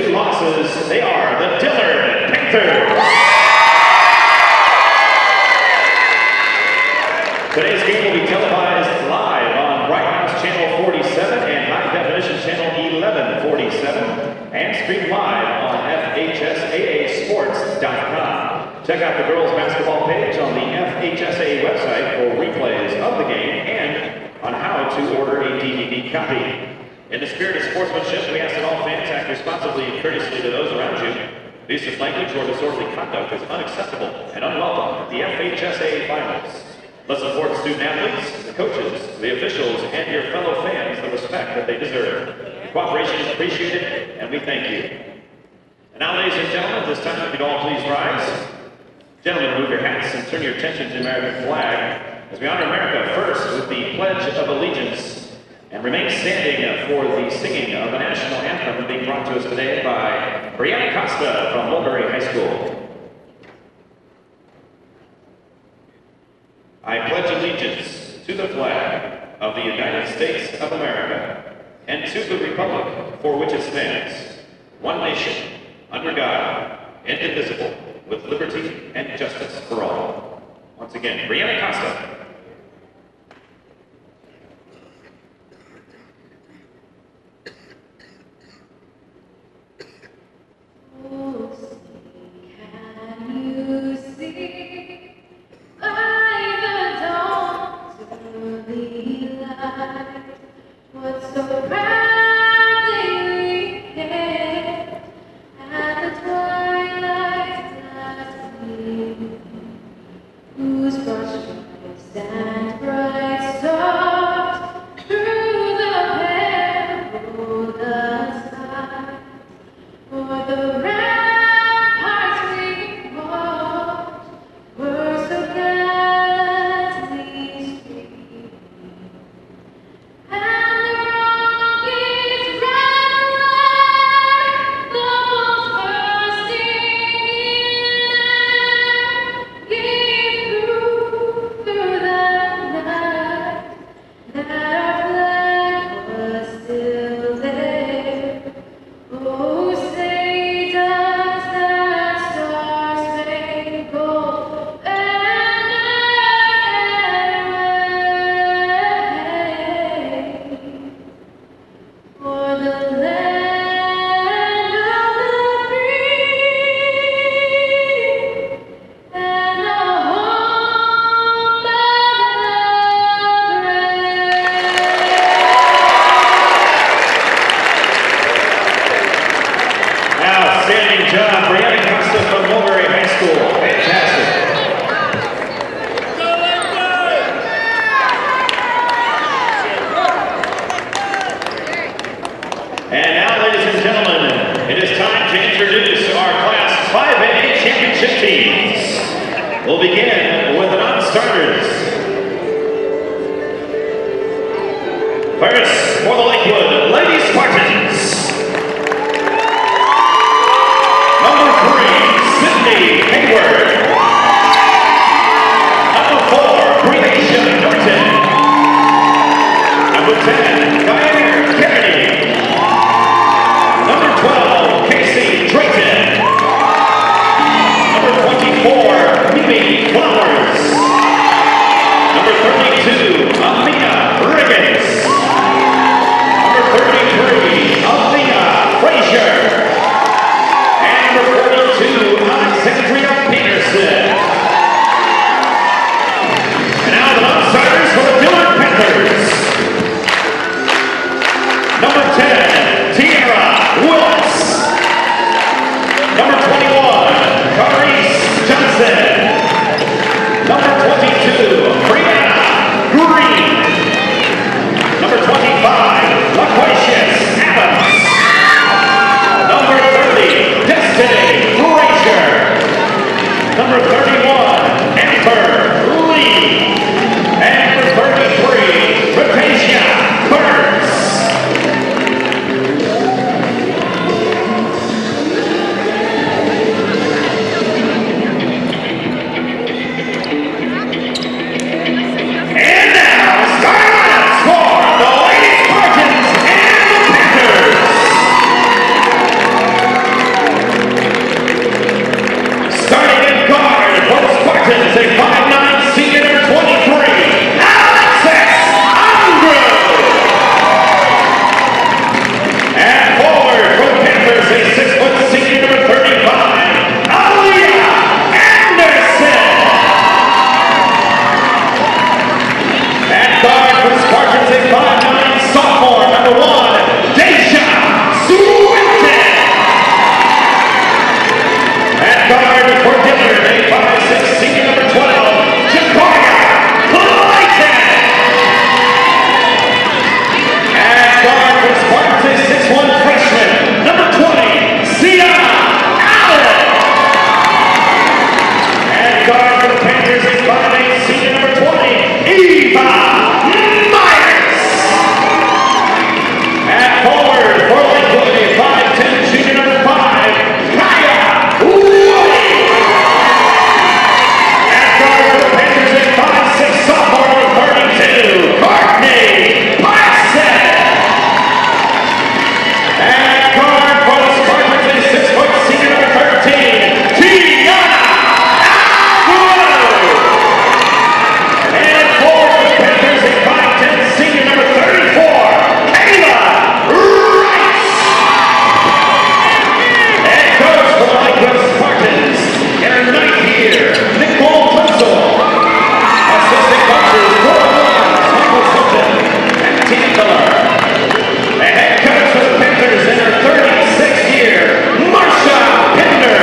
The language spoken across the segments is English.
2 losses, they are the Dillard Panthers. Today's game will be televised live on Bright House Channel 47 and High Definition Channel 1147 and streamed live on FHSAAsports.com. Check out the girls basketball page on the FHSAA website for replays of the game and on how to order a DVD copy. In the spirit of sportsmanship, we ask that all fans act responsibly and courteously to those around you. Abusive language or disorderly conduct is unacceptable and unwelcome at the FHSAA finals. Let's support student athletes, the coaches, the officials, and your fellow fans the respect that they deserve. Your cooperation is appreciated, and we thank you. And now, ladies and gentlemen, at this time, if you'd all please rise. Gentlemen, remove your hats and turn your attention to the American flag as we honor America first with the Pledge of Allegiance and remain standing for the singing of the national anthem being brought to us today by Brianna Costa from Mulberry High School. I pledge allegiance to the flag of the United States of America and to the republic for which it stands, one nation, under God, indivisible, with liberty and justice for all. Once again, Brianna Costa. We'll begin with the non-starters. First, for the Lakewood Lady Spartans. Number 3, Sydney Hayward. Number 4, Creation Norton. Number 10, Diane Kennedy. Number 12, Casey Drayton. Number 24, Mimi Flowers. Number 32, Amina Riggins. Number 33, Althea Frazier. And number 42, Alexandria Peterson. a 5'9" senior number 23, Alexis Angro. And forward for the Panthers, a 6' senior number 35, Aaliyah Anderson. And guard for the Spartans, a 5'9" sophomore number 1, Deja Swinton. And guard for Dillard, a 5'6" senior number 12, Jabariah Clayton. And guard for the Spartans, a 6'1" freshman, number 20, Sienna Allen. And guard for the Panthers, a 5'8" senior number 20, Eva Myers. And forward for Lakewood, a 5'10" junior number 5, Kaya Woody. And guard for the Panthers, a 5'6" sophomore number 32, Courtney Parson. And guard for the Spartans, a 6' senior number 13, Tiana Alvarado. And forward for the Panthers, a 5'10" senior number 34, Kayla Rice. And coach for the Lakewood Spartans in her 9th year, Nicole Tunzel. Assistant coaches, Cora Williams, Michael Sultan, and Tina Miller. And head coach for the Panthers in her 36th year, Marsha Pinder.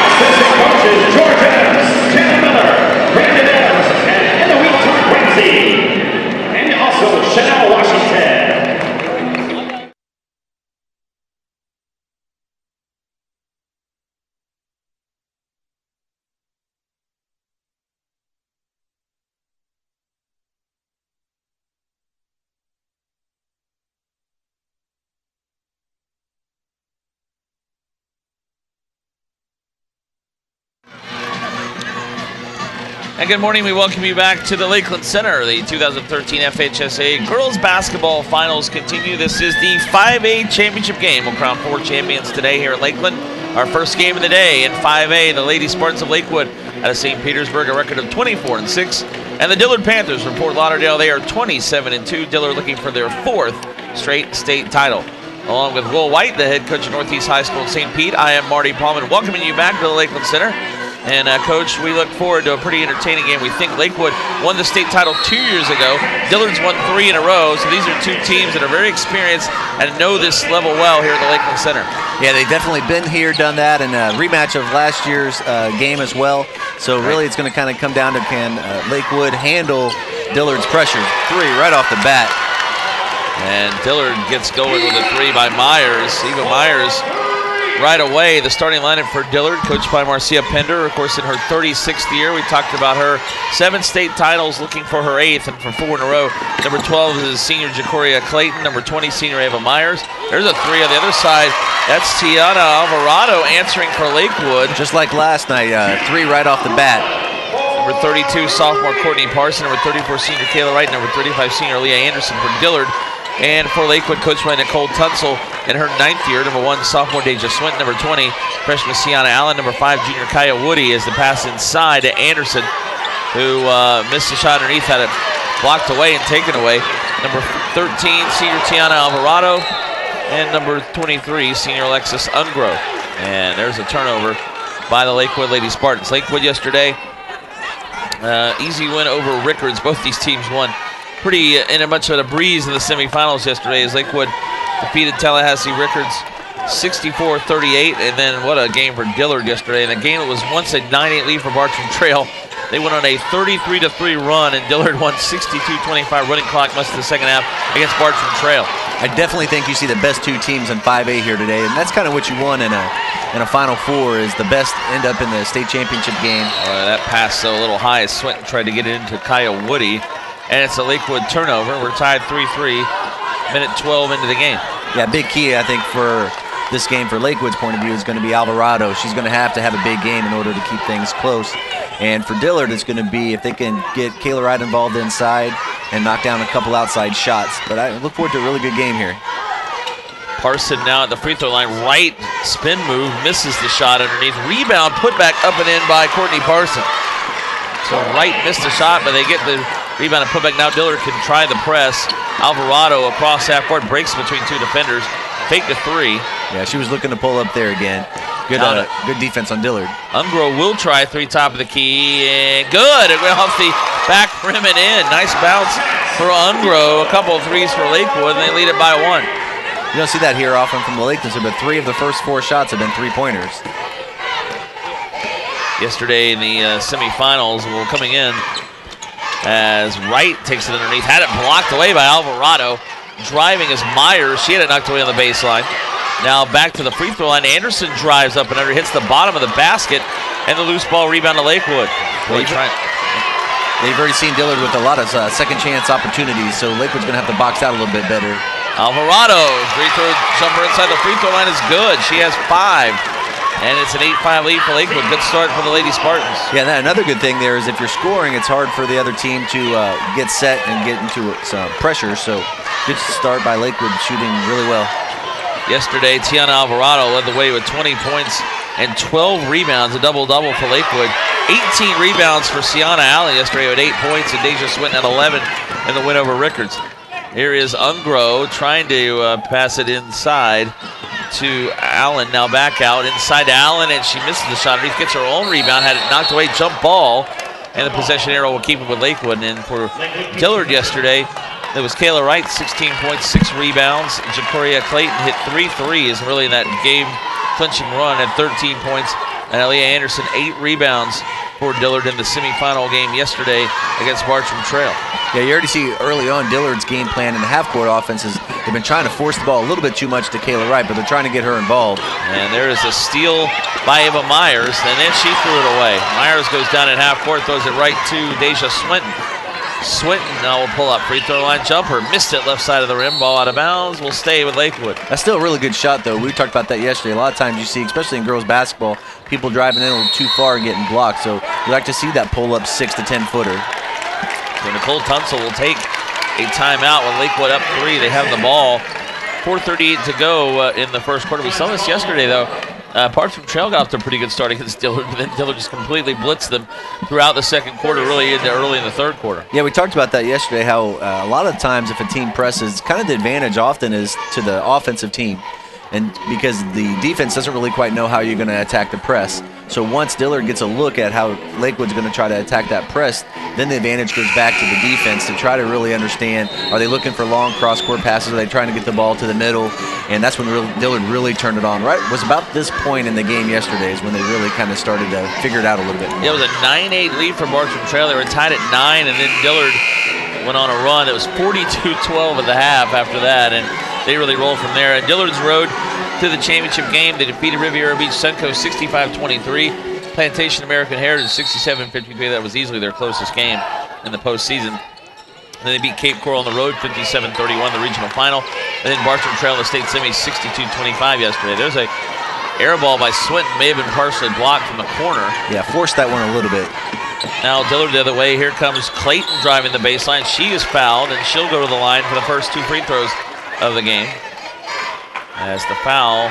Assistant coaches, George Evans, Tina Miller, Brandon Evans, and Eloise Ramsey. And also Chanel Washington. And good morning, we welcome you back to the Lakeland Center. The 2013 FHSAA Girls Basketball Finals continue. This is the 5A championship game. We'll crown 4 champions today here at Lakeland. Our first game of the day in 5A, the Lady Spartans of Lakewood out of St. Petersburg, a record of 24-6. And the Dillard Panthers from Fort Lauderdale, they are 27-2. Dillard looking for their 4th straight state title. Along with Will White, the head coach of Northeast High School in St. Pete, I am Marty Paulman, welcoming you back to the Lakeland Center. And Coach, we look forward to a pretty entertaining game. We think Lakewood won the state title 2 years ago. Dillard's won 3 in a row. So these are 2 teams that are very experienced and know this level well here at the Lakeland Center. Yeah, they've definitely been here, done that, and a rematch of last year's game as well. So really it's going to kind of come down to can Lakewood handle Dillard's pressure. 3 right off the bat. And Dillard gets going with a 3 by Myers. Eva Myers right away, the starting lineup for Dillard, coached by Marcia Pender, of course, in her 36th year. We talked about her 7 state titles, looking for her 8th, and for 4 in a row. Number 12 is senior Jacoria Clayton. Number 20, senior Eva Myers. There's a 3 on the other side. That's Tiana Alvarado answering for Lakewood. Just like last night, 3 right off the bat. Number 32, sophomore Courtney Parson. Number 34, senior Kayla Wright. Number 35, senior Leah Anderson for Dillard. And for Lakewood, coached by Nicole Tunzel in her 9th year. Number 1, sophomore Deja Swinton. Number 20, freshman Sienna Allen. Number 5, junior Kaya Woody, as the pass inside to Anderson, who missed a shot underneath, had it blocked away and taken away. Number 13, senior Tiana Alvarado. And number 23, senior Alexis Ungro. And there's a turnover by the Lakewood Lady Spartans. Lakewood yesterday, easy win over Rickards. Both these teams won pretty in a much of a breeze in the semifinals yesterday, as Lakewood defeated Tallahassee Rickards 64-38, and then what a game for Dillard yesterday. And the game that was once a 9-8 lead for Bartram Trail, they went on a 33-3 run, and Dillard won 62-25 running clock much of the second half against Bartram Trail. I definitely think you see the best 2 teams in 5A here today, and that's kind of what you want in a Final Four, is the best end up in the state championship game. That pass a little high as Swinton tried to get it into Kaya Woody. And it's a Lakewood turnover. We're tied 3-3, minute 12 into the game. Yeah, big key, I think, for this game for Lakewood's point of view is going to be Alvarado. She's going to have a big game in order to keep things close. And for Dillard, it's going to be if they can get Kayla Wright involved inside and knock down a couple outside shots. But I look forward to a really good game here. Parson now at the free throw line. Right spin move, misses the shot underneath. Rebound, put back up and in by Courtney Parson. So Wright missed the shot, but they get the rebound and put back. Now Dillard can try the press. Alvarado across half court, breaks between two defenders. Fake to three. Yeah, she was looking to pull up there again. Good defense on Dillard. Ungro will try three, top of the key, and good. It went off the back rim and in. Nice bounce for Ungro. A couple of threes for Lakewood, and they lead it by one. You don't see that here often from the Lakeland, but 3 of the first 4 shots have been three-pointers. Yesterday in the semifinals, coming in as Wright takes it underneath. Had it blocked away by Alvarado. Driving is Myers. She had it knocked away on the baseline. Now back to the free throw line. Anderson drives up and under, hits the bottom of the basket, and the loose ball rebound to Lakewood. They've already seen Dillard with a lot of second chance opportunities, so Lakewood's going to have to box out a little bit better. Alvarado, free throw jumper inside the free throw line is good. She has 5. And it's an 8-5 lead for Lakewood. Good start for the Lady Spartans. Yeah, and another good thing there is if you're scoring, it's hard for the other team to get set and get into some pressure. So good start by Lakewood, shooting really well. Yesterday, Tiana Alvarado led the way with 20 points and 12 rebounds, a double-double for Lakewood. 18 rebounds for Sienna Allen yesterday with 8 points, and Deja Swinton at 11 in the win over Rickards. Here is Ungro trying to pass it inside to Allen. Now back out inside to Allen, and she misses the shot. Reese gets her own rebound, had it knocked away, jump ball, and the possession arrow will keep it with Lakewood. And for Dillard yesterday, it was Kayla Wright, 16 points, 6 rebounds. Jacoria Clayton hit 3 threes, really in that game-clinching run at 13 points. And Aaliyah Anderson, 8 rebounds for Dillard in the semifinal game yesterday against Bartram Trail. Yeah, you already see early on Dillard's game plan in the half-court offenses. They've been trying to force the ball a little bit too much to Kayla Wright, but they're trying to get her involved. And there is a steal by Ava Myers, and then she threw it away. Myers goes down at half-court, throws it right to Deja Swinton. Swinton now will pull up, free throw line jumper, missed it left side of the rim, ball out of bounds, will stay with Lakewood. That's still a really good shot, though. We talked about that yesterday. A lot of times you see, especially in girls basketball, people driving in a little too far and getting blocked. So you like to see that pull up 6 to 10 footer. So Nicole Tunsil will take a timeout with Lakewood up 3. They have the ball. 4:38 to go in the first quarter. We saw this yesterday, though. Bartram Trail got off to a pretty good start against Dillard, but then Dillard just completely blitzed them throughout the second quarter, really into early in the third quarter. Yeah, we talked about that yesterday, how a lot of times if a team presses, kind of the advantage often is to the offensive team. And because the defense doesn't really quite know how you're going to attack the press. So once Dillard gets a look at how Lakewood's going to try to attack that press, then the advantage goes back to the defense to try to really understand, are they looking for long cross-court passes? Are they trying to get the ball to the middle? And that's when Dillard really turned it on. Right, it was about this point in the game yesterday is when they really kind of started to figure it out a little bit more. Yeah, it was a 9-8 lead for Bartram Trail. They were tied at 9, and then Dillard went on a run. It was 42-12 at the half after that, and they really rolled from there. And Dillard's road to the championship game. They defeated Riviera Beach Sunco 65-23. Plantation American Heritage 67-53. That was easily their closest game in the postseason. And then they beat Cape Coral on the road 57-31, the regional final. And then Bartram Trail in the state semi 62-25 yesterday. There's a air ball by Swinton, may have been partially blocked from the corner. Yeah, forced that one a little bit. Now Dillard the other way. Here comes Clayton driving the baseline. She is fouled, and she'll go to the line for the first 2 free throws of the game. As the foul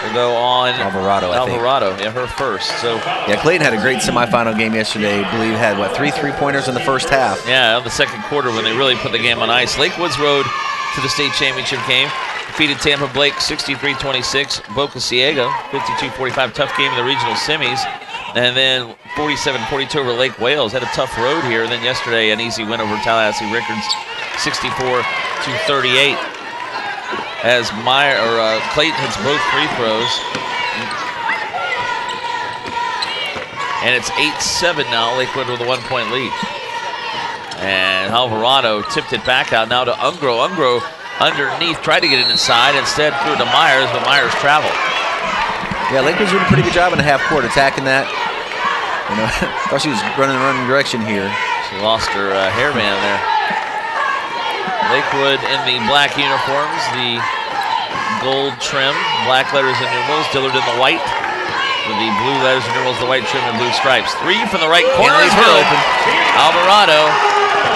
will go on Alvarado, I think. Yeah, her first. So yeah, Clayton had a great semifinal game yesterday. I believe had, 3 3-pointers in the first half. Yeah, the second quarter when they really put the game on ice. Lakewood's road to the state championship game. Defeated Tampa Blake 63-26. Boca Ciega 52-45. Tough game in the regional semis. And then 47-42 over Lake Wales. Had a tough road here. And then yesterday an easy win over Tallahassee Rickards 64-38. As Clayton hits both free throws. And it's 8-7 now, Lakewood with a 1-point lead. And Alvarado tipped it back out now to Ungro. Ungro underneath, tried to get it inside, instead threw it to Myers, but Myers traveled. Yeah, Lakewood's doing a pretty good job in the half court attacking that. You know, thought she was running the wrong direction here. She lost her hairband there. Lakewood in the black uniforms, the gold trim, black letters and numerals. Dillard in the white with the blue letters and numerals, the white trim and blue stripes. 3 from the right corner is good. Alvarado,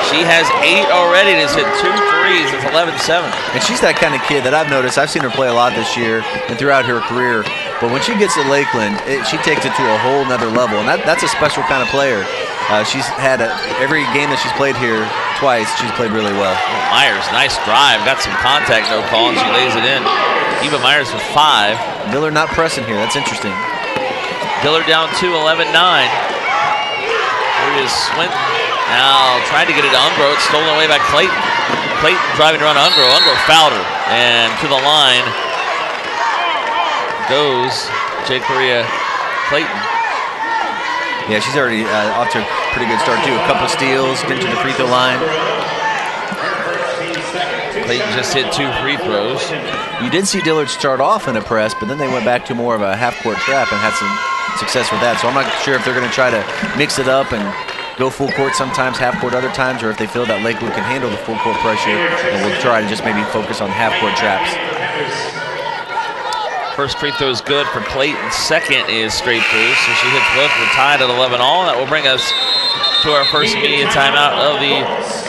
she has 8 already and has hit 2 threes. It's 11-7. And she's that kind of kid that I've noticed. I've seen her play a lot this year and throughout her career. But when she gets to Lakeland, she takes it to a whole nother level, and that's a special kind of player. She's had every game that she's played here twice, she's played really well. Oh, Myers, nice drive. Got some contact, no call, and she lays it in. Eva Myers with 5. Dillard not pressing here. That's interesting. Dillard down 2, 11-9. Here is Swinton. Now trying to get it to Ungro. It's stolen away by Clayton. Clayton driving around Ungro. Ungro fouled her. And to the line goes J. Korea Clayton. Yeah, she's already off to a pretty good start, too. A couple steals, getting to the free throw line. Clayton just hit 2 free throws. You did see Dillard start off in a press, but then they went back to more of a half-court trap and had some success with that. So I'm not sure if they're going to try to mix it up and go full court sometimes, half court other times, or if they feel that Lakewood can handle the full court pressure and we'll try to just maybe focus on half court traps. First free throw is good for Clayton. Second is straight through, so she hits both. We're tied at 11 all. That will bring us to our first media timeout of the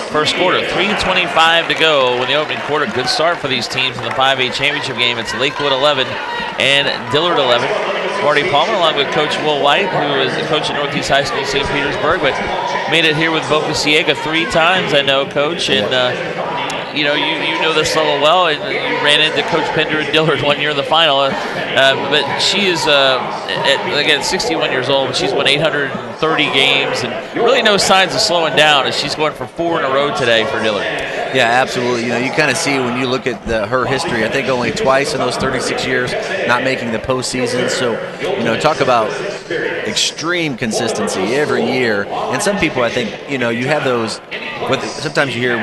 first quarter. 3:25 to go in the opening quarter. Good start for these teams in the 5A championship game. It's Lakewood 11 and Dillard 11. Marty Palmer along with Coach Will White, who is the coach at Northeast High School in St. Petersburg, but made it here with Boca Ciega 3 times, I know, Coach. And you know, you know this level well, and you ran into Coach Pender and Dillard one year in the final. But she is, again, 61 years old, but she's won 830 games, and really no signs of slowing down as she's going for 4 in a row today for Dillard. Yeah, absolutely. You know, you kind of see when you look at her history, I think only twice in those 36 years not making the postseason. So, you know, talk about extreme consistency every year. And some people, I think, you know, you have those, sometimes you hear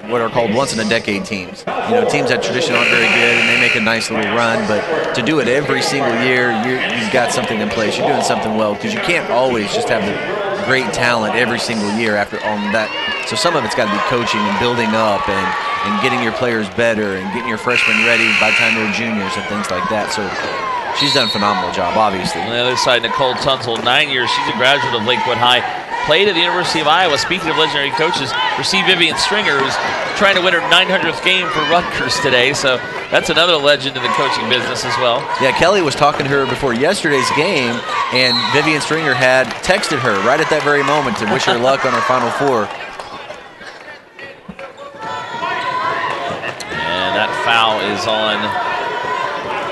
what are called once-in-a-decade teams. You know, teams that traditionally aren't very good and they make a nice little run, but to do it every single year, you've got something in place. You're doing something well, because you can't always just have the great talent every single year after on that. So some of it's got to be coaching and building up and getting your players better and getting your freshmen ready by the time they're juniors and things like that. So she's done a phenomenal job, obviously. On the other side, Nicole Tunzel, 9 years. She's a graduate of Lakewood High. Played at the University of Iowa. Speaking of legendary coaches, received Vivian Stringer, who's trying to win her 900th game for Rutgers today. So that's another legend in the coaching business as well. Yeah, Kelly was talking to her before yesterday's game, and Vivian Stringer had texted her right at that very moment to wish her luck on her Final Four. And that foul is on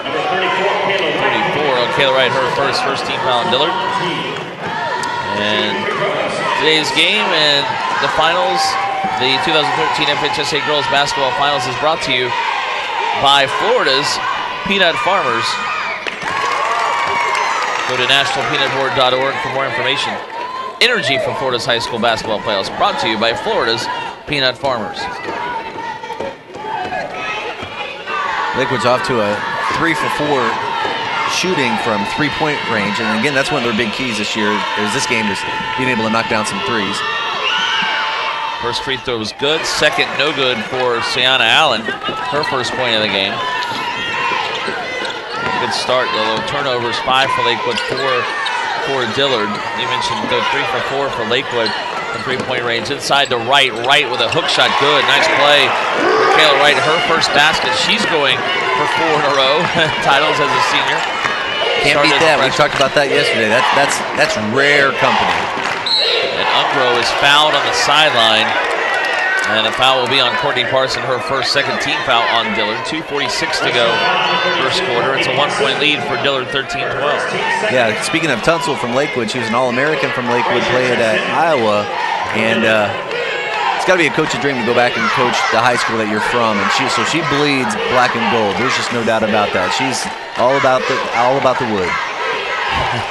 number 34 on Kayla Wright, her first team foul on Dillard. And today's game and the finals, the 2013 FHSAA Girls Basketball Finals, is brought to you by Florida's Peanut Farmers. Go to nationalpeanutboard.org for more information. Energy from Florida's high school basketball playoffs, brought to you by Florida's Peanut Farmers. Lakewood's off to a 3 for 4 shooting from three-point range, and again, that's one of their big keys this year, is this game is being able to knock down some threes. First free throw was good. Second, no good for Sienna Allen. Her first point of the game. Good start, though. Turnovers, 5 for Lakewood, 4 for Dillard. You mentioned the 3 for 4 for Lakewood from three-point range. Inside to Wright. Wright with a hook shot. Good. Nice play for Kayla Wright. Her first basket. She's going for 4 in a row. Titles as a senior. Can't beat that. We talked about that yesterday. That's rare company. And Ungro is fouled on the sideline. And a foul will be on Courtney Parson, her second team foul on Dillard. 2:46 to go first quarter. It's a 1-point lead for Dillard, 13-12. Yeah, speaking of Tunzel from Lakewood, she was an All-American from Lakewood, played at Iowa. And it's got to be a coach's dream to go back and coach the high school that you're from. And so she bleeds black and gold. There's just no doubt about that. She's all about the wood.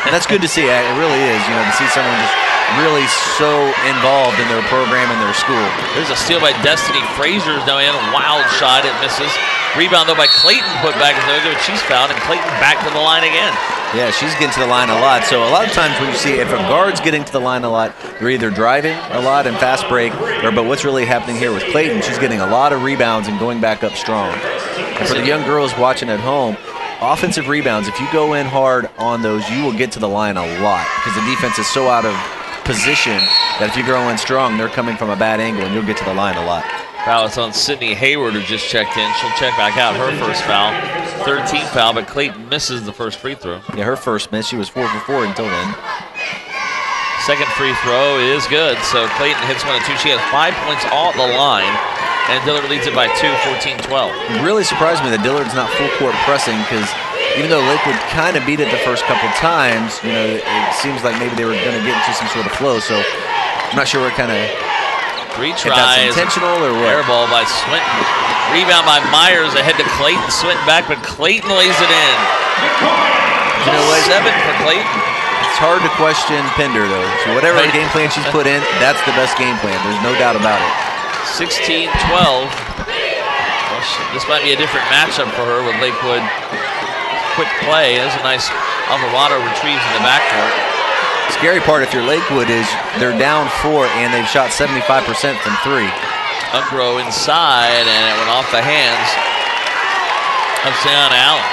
And that's good to see. It really is, you know, to see someone just really so involved in their program and their school. There's a steal by Destiny. Frazier's now in. Wild shot. It misses. Rebound, though, by Clayton. Put back as no good. She's fouled, and Clayton back to the line again. Yeah, she's getting to the line a lot. So a lot of times when you see if a guard's getting to the line a lot, they're either driving a lot and fast break, but what's really happening here with Clayton, she's getting a lot of rebounds and going back up strong. And for the young girls watching at home, offensive rebounds, if you go in hard on those, you will get to the line a lot because the defense is so out of position that if you go in strong, they're coming from a bad angle and you'll get to the line a lot. Foul is on Sydney Hayward, who just checked in. She'll check back out her first foul. third team foul, but Clayton misses the first free throw. Yeah, her first miss. She was 4 for 4 until then. Second free throw is good, so Clayton hits 1 and 2. She has 5 points all at the line, and Dillard leads it by 2, 14-12. It really surprised me that Dillard's not full court pressing, because even though Lakewood kind of beat it the first couple times, you know, it seems like maybe they were going to get into some sort of flow. So I'm not sure what kind of, Three if that's tries, intentional or what. air ball by Swinton. Rebound by Myers, ahead to Clayton. Swinton back, but Clayton lays it in. You know what? 7 for Clayton. It's hard to question Pender, though. So whatever game plan she's put in, that's the best game plan. There's no doubt about it. 16-12. Well, this might be a different matchup for her with Lakewood. Quick play. There's a nice Alvarado retrieves in the backcourt. Scary part if you're Lakewood is they're down 4 and they've shot 75% from 3. Ungro inside, and it went off the hands of Sienna Allen.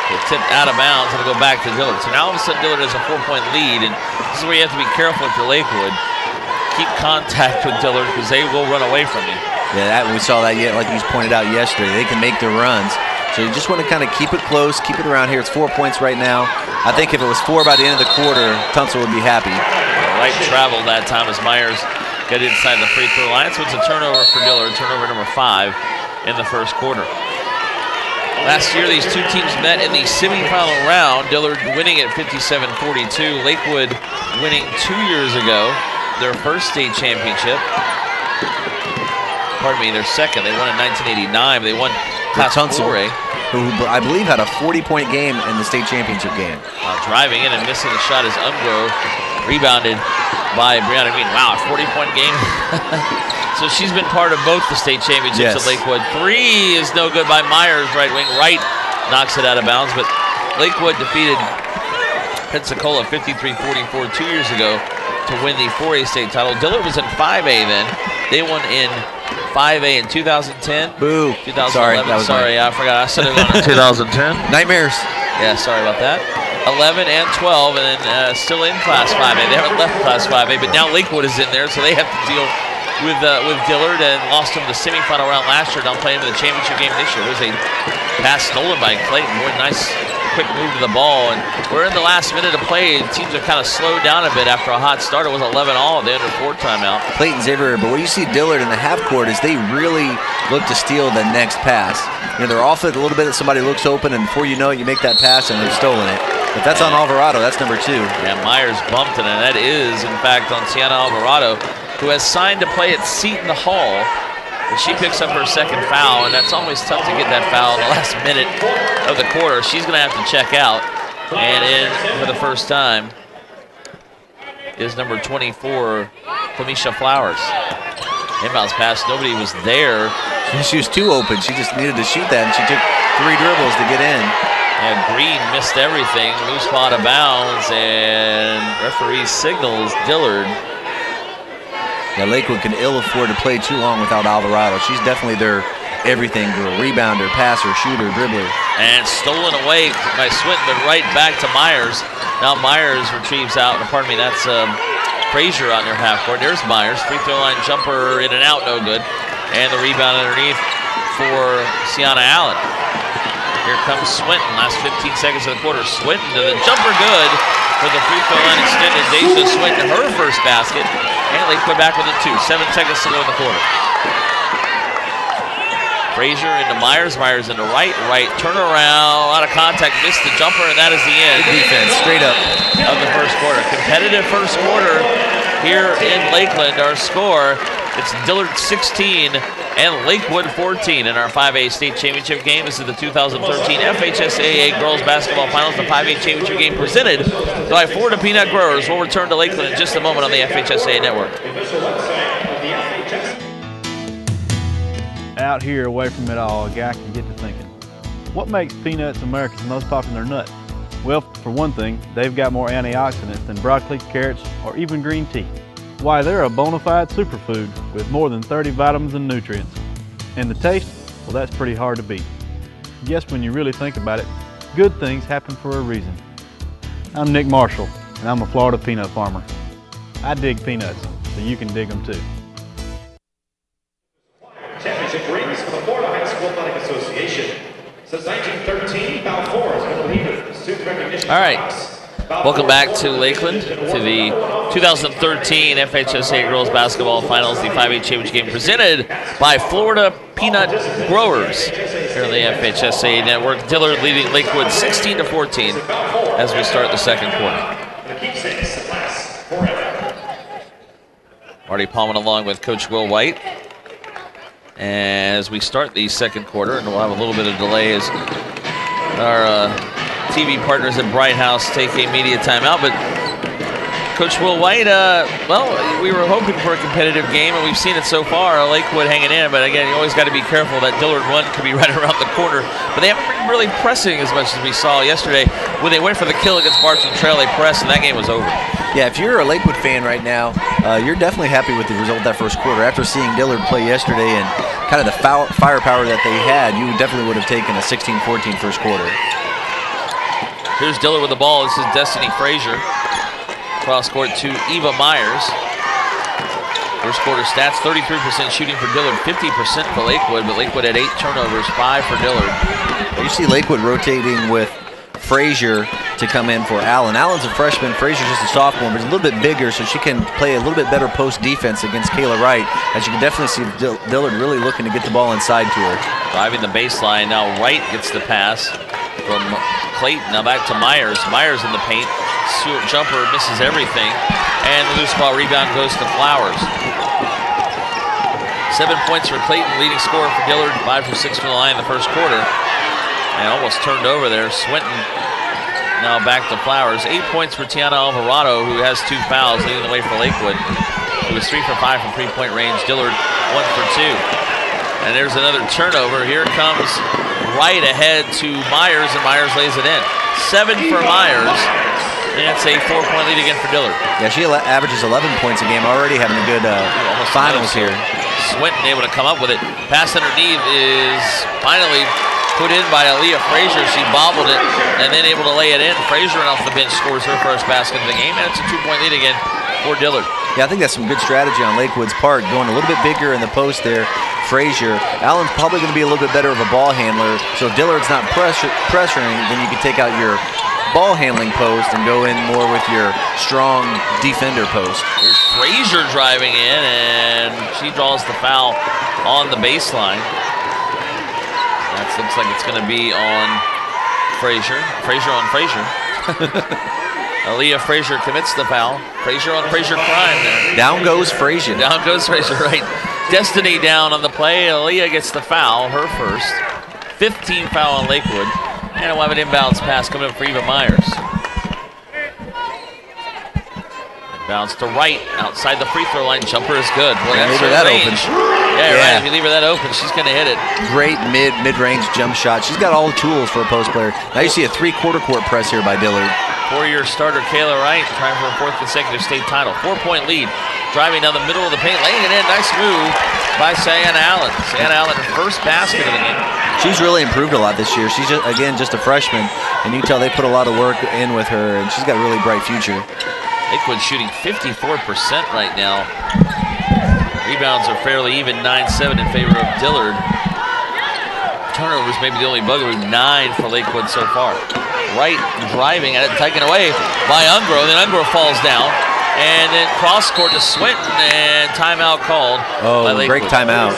It tipped out of bounds, and it'll go back to Dillard. So now all of a sudden Dillard has a 4-point lead, and this is where you have to be careful if you're Lakewood. Keep contact with Dillard because they will run away from you. Yeah, we saw that like you pointed out yesterday. They can make their runs. So you just want to kind of keep it close, keep it around here. It's 4 points right now. I think if it was 4 by the end of the quarter, Tunsil would be happy. Right travel that time as Myers got inside the free throw line. So it's a turnover for Dillard, turnover number 5 in the first quarter. Last year, these two teams met in the semifinal round. Dillard winning at 57-42. Lakewood winning 2 years ago, their first state championship. Pardon me, their second. They won in 1989. They won Class 4A. Who I believe had a 40-point game in the state championship game. Driving in and missing the shot is Ungro, rebounded by Brianna Green. Wow, a 40-point game. So she's been part of both the state championships at Lakewood. 3 is no good by Myers, right wing. Wright knocks it out of bounds, but Lakewood defeated Pensacola 53-44 2 years ago to win the 4A state title. Dillard was in 5A then. They won in 5A in 2010. Boo. 2011. Sorry, that was sorry, I forgot. I said it on 2010. Nightmares. Yeah, sorry about that. 11 and 12, and then still in Class 5A. They haven't left Class 5A, but now Lakewood is in there, so they have to deal with Dillard, and lost him the semifinal round last year. Don't play him in the championship game this year. There's a pass stolen by Clayton. Boy, nice quick move to the ball, and we're in the last minute of play. Teams are kind of slowed down a bit after a hot start. It was 11 all at the under 4 timeout. Clayton's everywhere, but what you see Dillard in the half court is they really look to steal the next pass. You know, they're off it a little bit that somebody looks open, and before you know it, you make that pass and they've stolen it. But that's on Alvarado. That's number 2. Yeah, Myers bumped it, and that is, in fact, on Sienna Alvarado, who has signed to play at Seton Hall. But she picks up her second foul, and that's always tough to get that foul in the last minute of the quarter. She's going to have to check out. And in for the first time is number 24, Flamisha Flowers. Inbounds pass, nobody was there. She was too open. She just needed to shoot that, and she took 3 dribbles to get in. And Green missed everything. Loose ball out of bounds, and referee signals Dillard. Yeah, Lakewood can ill afford to play too long without Alvarado. She's definitely their everything girl. Rebounder, passer, shooter, dribbler. And stolen away by Swinton, but right back to Myers. Now Myers retrieves out. Pardon me, that's Frazier on their half court. There's Myers. Free throw line jumper in and out, no good. And the rebound underneath for Sienna Allen. Here comes Swinton. Last 15 seconds of the quarter. Swinton to the jumper, good for the free throw line extended. Deja Swinton, her first basket. And Lakewood back with it 2. 7 seconds to go in the quarter. Frazier into Myers. Myers into Wright. Wright turnaround. Out of contact. Missed the jumper, and that is the end. Good defense, straight up. Of the first quarter. Competitive first quarter here in Lakeland. Our score, it's Dillard 16 and Lakewood 14 in our 5A state championship game. This is the 2013 FHSAA Girls Basketball Finals, the 5A championship game presented by Florida Peanut Growers. We'll return to Lakeland in just a moment on the FHSAA Network. Out here, away from it all, a guy can get to thinking, what makes peanuts America's most popular nut? Well, for one thing, they've got more antioxidants than broccoli, carrots, or even green tea. Why, they're a bona fide superfood with more than 30 vitamins and nutrients. And the taste? Well, that's pretty hard to beat. Yes, when you really think about it, good things happen for a reason. I'm Nick Marshall, and I'm a Florida peanut farmer. I dig peanuts, so you can dig them too. Championship rings for the Florida High School Athletic Association. Since 1913, 13, foul 4 is going to lead student recognition. All right. Welcome back to Lakeland, to the 2013 FHSAA Girls Basketball Finals, the 5A Championship game presented by Florida Peanut Growers here on the FHSAA Network. Dillard leading Lakewood 16-14 as we start the second quarter. Marty Palman along with Coach Will White as we start the second quarter, and we'll have a little bit of delay as our TV partners at Bright House take a media timeout. But Coach Will White, well, we were hoping for a competitive game, and we've seen it so far. Lakewood hanging in, but again, you always got to be careful. That Dillard one could be right around the corner, but they haven't been really pressing as much as we saw yesterday. When they went for the kill against Barton Trail, they pressed, and that game was over. Yeah, if you're a Lakewood fan right now, you're definitely happy with the result of that first quarter. After seeing Dillard play yesterday and kind of the firepower that they had, you definitely would have taken a 16-14 first quarter. Here's Dillard with the ball. This is Destiny Frazier. Cross court to Eva Myers. First quarter stats, 33% shooting for Dillard, 50% for Lakewood, but Lakewood had 8 turnovers, 5 for Dillard. You see Lakewood rotating with Frazier to come in for Allen. Allen's a freshman, Frazier's just a sophomore, but he's a little bit bigger, so she can play a little bit better post defense against Kayla Wright, as you can definitely see Dillard really looking to get the ball inside to her. Driving the baseline, now Wright gets the pass from Clayton, now back to Myers. Myers in the paint, Stewart jumper misses everything, and the loose ball rebound goes to Flowers. 7 points for Clayton, leading scorer for Dillard, 5 for 6 from the line in the first quarter. And almost turned over there. Swinton now back to Flowers. 8 points for Tiana Alvarado, who has 2 fouls, leading the way for Lakewood. He was 3 for 5 from three-point range. Dillard 1 for 2. And there's another turnover. Here comes Wright ahead to Myers, and Myers lays it in. 7 for Myers. And it's a 4-point lead again for Dillard. Yeah, she averages 11 points a game, already having a good finals here. Swinton able to come up with it. Pass underneath is finally put in by Aaliyah Frazier. She bobbled it and then able to lay it in. Frazier off the bench scores her first basket of the game, and it's a 2-point lead again for Dillard. Yeah, I think that's some good strategy on Lakewood's part, going a little bit bigger in the post there. Frazier. Allen's probably going to be a little bit better of a ball handler, so if Dillard's not pressuring, then you can take out your ball handling post and go in more with your strong defender post. Here's Frazier driving in, and she draws the foul on the baseline. That looks like it's going to be on Frazier. Frazier on Frazier. Aaliyah Frazier commits the foul. Frazier on Frazier crime there. Down goes Frazier. Down goes Frazier, right. Destiny down on the play. Aaliyah gets the foul, her first. 15 foul on Lakewood. And we'll have an inbounds pass coming up for Eva Myers. Bounce to Wright, outside the free throw line. Jumper is good. Boy, that's her range. Yeah, you're right. If you leave her that open, she's going to hit it. Great mid-range jump shot. She's got all the tools for a post player. Now you see a 3-quarter court press here by Dillard. 4-year starter Kayla Wright trying for a 4th consecutive state title. 4-point lead. Driving down the middle of the paint, laying it in. Nice move by Sienna Allen. Sienna Allen, her first basket of the game. She's really improved a lot this year. She's just a freshman, and you can tell they put a lot of work in with her, and she's got a really bright future. Lakewood shooting 54% right now. Rebounds are fairly even, 9-7 in favor of Dillard. Turnovers maybe the only bugaboo, 9 for Lakewood so far. Wright driving at it, taken away by Ungro, then Ungro falls down. And then cross court to Swinton, and timeout called by Lakewood. Great timeout.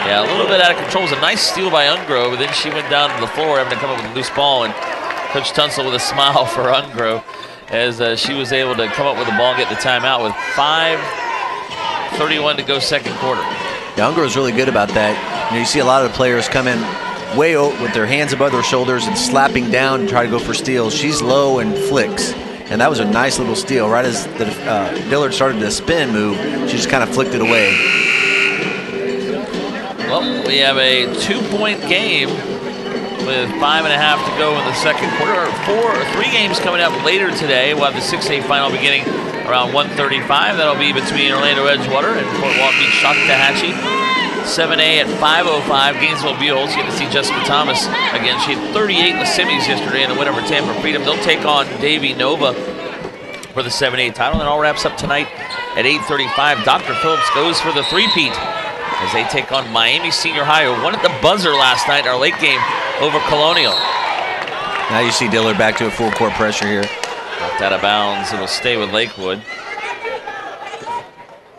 Yeah, a little bit out of control. It was a nice steal by Ungro, but then she went down to the floor having to come up with a loose ball, and Coach Tunsil with a smile for Ungro as she was able to come up with the ball and get the timeout with 5:31 to go second quarter. Yeah, Ungro's really good about that. You see a lot of the players come in way out with their hands above their shoulders and slapping down to try to go for steals. She's low and flicks. And that was a nice little steal. Right as Dillard started the spin move, she just kind of flicked it away. Well, we have a 2-point game with 5.5 to go in the second quarter. 3 games coming up later today. We'll have the 6A final beginning around 1:35. That'll be between Orlando Edgewater and Fort Walton Beach Shaktahachie. 7A at 5:05. Gainesville Buell's get to see Jessica Thomas again. She had 38 in the semis yesterday in the win over Tampa Freedom. They'll take on Davie Nova for the 7A title. And it all wraps up tonight at 8:35. Dr. Phillips goes for the three-peat as they take on Miami Senior High, who won at the buzzer last night in our late game over Colonial. Now you see Dillard back to a full court pressure here. Knocked out of bounds. It'll stay with Lakewood.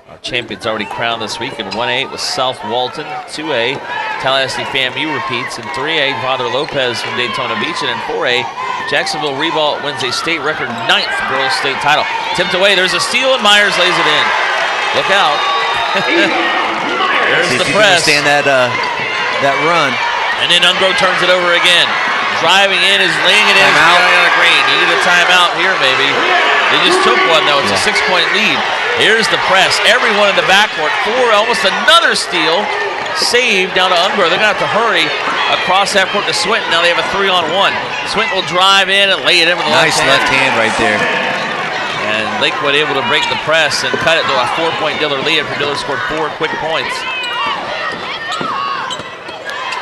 Our champions already crowned this week in 1A with South Walton. 2A, Tallahassee FAMU repeats. In 3A, Father Lopez from Daytona Beach. And in 4A, Jacksonville Revolt wins a state record 9th girls state title. Tipped away. There's a steal, and Myers lays it in. Look out. There's the press. Understand that run. And then Ungro turns it over again. Driving in is laying it in. Timeout. On the green. You need a timeout here, maybe. They just took one, though. It's a 6-point lead. Here's the press. Everyone in the backcourt. Almost another steal. Save down to Ungro. They're going to have to hurry across that court to Swinton. Now they have a 3-on-1. Swinton will drive in and lay it in with the nice left hand right there. And Lakewood able to break the press and cut it to a 4-point Dillard lead after Dillard scored 4 quick points.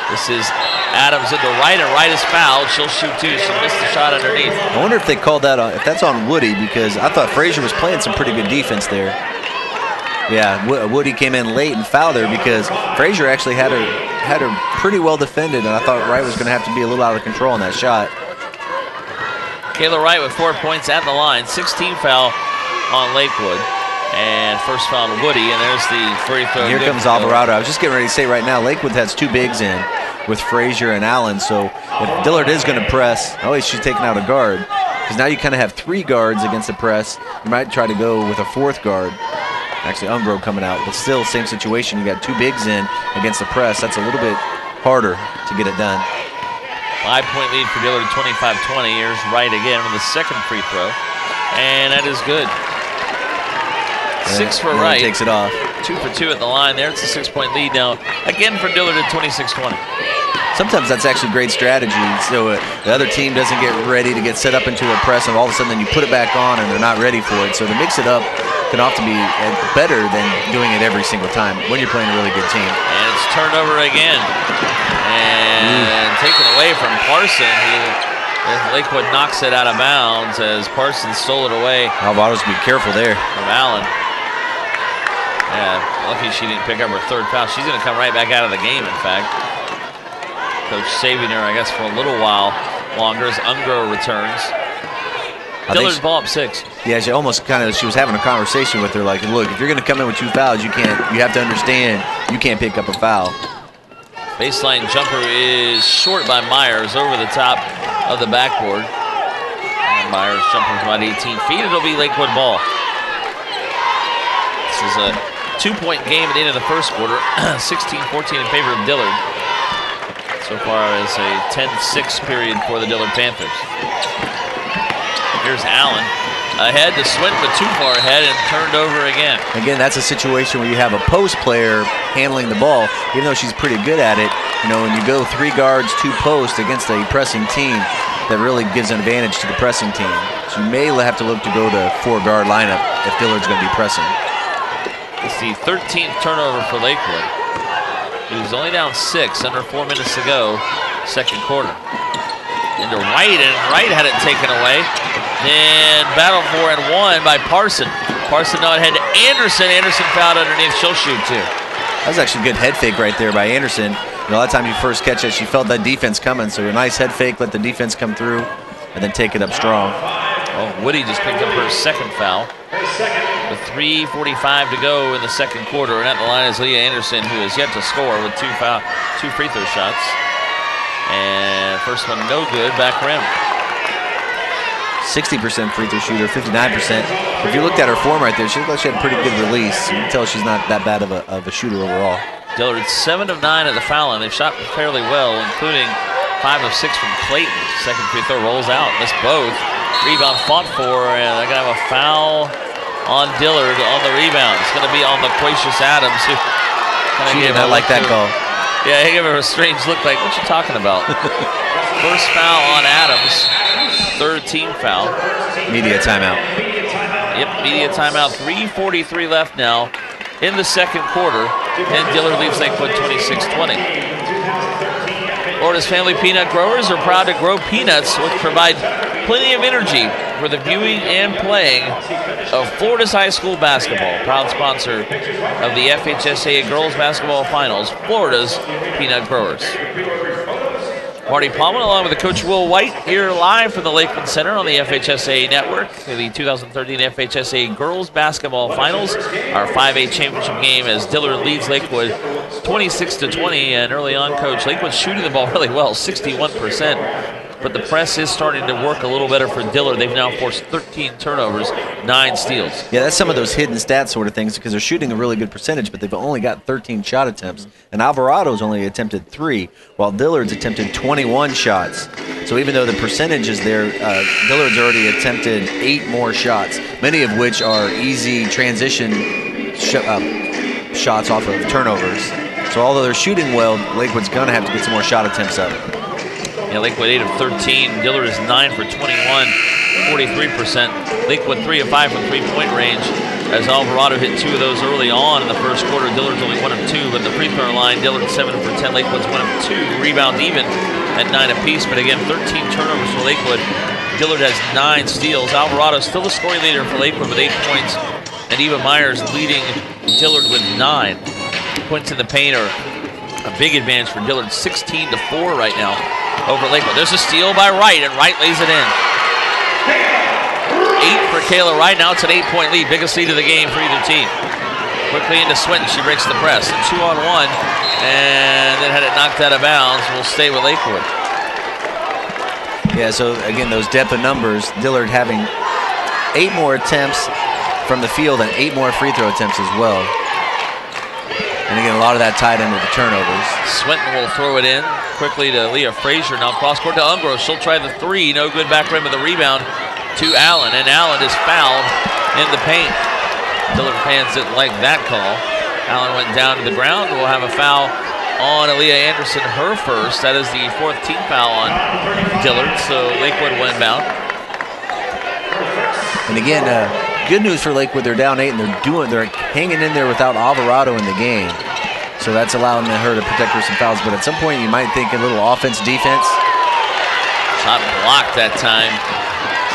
This is Adams into right, and Wright is fouled. She'll shoot two. She missed the shot underneath. I wonder if they called that on, if that's on Woody, because I thought Frazier was playing some pretty good defense there. Yeah, Woody came in late and fouled her because Frazier actually had her pretty well defended, and I thought Wright was going to have to be a little out of control on that shot. Kayla Wright with 4 points at the line. 16 foul on Lakewood. And first foul on Woody, and there's the free throw. Here comes Alvarado. I was just getting ready to say right now, Lakewood has 2 bigs in with Frazier and Allen, so if Dillard is going to press, she's taking out a guard, because now you kind of have 3 guards against the press. You might try to go with a 4th guard. Actually, Ungro coming out, but still same situation. You got 2 bigs in against the press. That's a little bit harder to get it done. 5-point lead for Dillard, 25-20. Here's Wright again with the second free throw, and that is good. 6 for Wright. Takes it off. 2 for 2 at the line there. It's a 6-point lead now. Again for Dillard at 26-20. Sometimes that's actually great strategy. So the other team doesn't get ready to get set up into a press, and all of a sudden then you put it back on and they're not ready for it. So to mix it up can often be better than doing it every single time when you're playing a really good team. And it's turned over again. And taken away from Parson. Lakewood knocks it out of bounds as Parsons stole it away. Alvarado's be careful there. From Allen. Yeah, lucky she didn't pick up her 3rd foul. She's going to come right back out of the game, in fact. Coach saving her, I guess, for a little while longer as Ungro returns. Dillard's ball up 6. Yeah, she almost she was having a conversation with her, like, look, if you're going to come in with 2 fouls, you have to understand you can't pick up a foul. Baseline jumper is short by Myers over the top of the backboard. And Myers jumper about 18 feet. It'll be Lakewood ball. This is a 2-point game at the end of the first quarter. 16-14 in favor of Dillard. So far as a 10-6 period for the Dillard Panthers. Here's Allen. Ahead to Swinton, but too far ahead and turned over again. Again, that's a situation where you have a post player handling the ball, even though she's pretty good at it. When you go 3 guards, 2 posts against a pressing team, that really gives an advantage to the pressing team. So you may have to look to go to 4-guard lineup if Dillard's going to be pressing. It's the 13th turnover for Lakewood. He was only down 6, under 4 minutes to go, second quarter. Into Wright, and Wright had it taken away. Then battle for and won by Parson. Parson now ahead to Anderson. Anderson fouled underneath. She'll shoot too. That was actually a good head fake right there by Anderson. A lot of times you first catch it, she felt that defense coming, so a nice head fake, let the defense come through, and then take it up strong. Well, Woody just picked up her 2nd foul. With 3:45 to go in the second quarter, and at the line is Leah Anderson, who has yet to score with 2 free throw shots. And first one no good, back rim. 60% free throw shooter, 59%. If you looked at her form right there, she looked like she had a pretty good release. You can tell she's not that bad of a shooter overall. Dillard 7 of 9 at the foul line. They've shot fairly well, including 5 of 6 from Clayton. Second free throw rolls out, missed both. Rebound fought for, and they're going to have a foul on Dillard on the rebound. It's going to be on Laquacious Adams, who she did not like that call. Yeah, he gave her a strange look like, what you talking about? First foul on Adams, 3rd team foul. Media timeout. Yep, media timeout. 3:43 left now in the second quarter, and Dillard leads Lakewood 26-20. Florida's family peanut growers are proud to grow peanuts, which provide plenty of energy for the viewing and playing of Florida's high school basketball. Proud sponsor of the FHSAA Girls Basketball Finals, Florida's Peanut Growers. Marty Palmer along with the coach Will White here live from the Lakeland Center on the FHSAA network. The 2013 FHSAA Girls Basketball Finals, our 5A championship game as Dillard leads Lakewood 26-20. And early on, Coach, Lakewood's shooting the ball really well, 61%. But the press is starting to work a little better for Dillard. They've now forced 13 turnovers, 9 steals. Yeah, that's some of those hidden stats sort of things because they're shooting a really good percentage, but they've only got 13 shot attempts. And Alvarado's only attempted 3, while Dillard's attempted 21 shots. So even though the percentage is there, Dillard's already attempted 8 more shots, many of which are easy transition shots off of turnovers. So although they're shooting well, Lakewood's going to have to get some more shot attempts up. Yeah, Lakewood 8 of 13. Dillard is 9 for 21, 43%. Lakewood 3 of 5 from three-point range. As Alvarado hit 2 of those early on in the first quarter, Dillard's only 1 of 2. But the free throw line, Dillard 7 for 10. Lakewood's 1 of 2. Rebound even at 9 apiece. But again, 13 turnovers for Lakewood. Dillard has 9 steals. Alvarado still the scoring leader for Lakewood with 8 points. And Eva Myers leading Dillard with 9. Points in the paint are a big advantage for Dillard, 16-4 right now over Lakewood. There's a steal by Wright, and Wright lays it in. 8 for Kayla Wright. Now it's an 8-point lead, biggest lead of the game for either team. Quickly into Swinton, she breaks the press. A 2-on-1, and then had it knocked out of bounds. Will stay with Lakewood. Yeah, so again, those depth of numbers, Dillard having 8 more attempts from the field and 8 more free throw attempts as well. And again, a lot of that tied into the turnovers. Swinton will throw it in quickly to Leah Frazier. Now cross court to Umbro. She'll try the 3. No good. Back rim with the rebound to Allen. And Allen is fouled in the paint. Dillard fans didn't like that call. Allen went down to the ground. We'll have a foul on Aaliyah Anderson, her first. That is the 4th team foul on Dillard. So Lakewood will inbound. And again, good news for Lakewood, they're down 8 and they're hanging in there without Alvarado in the game. So that's allowing her to protect her some fouls. But at some point you might think a little offense, defense. Shot blocked that time.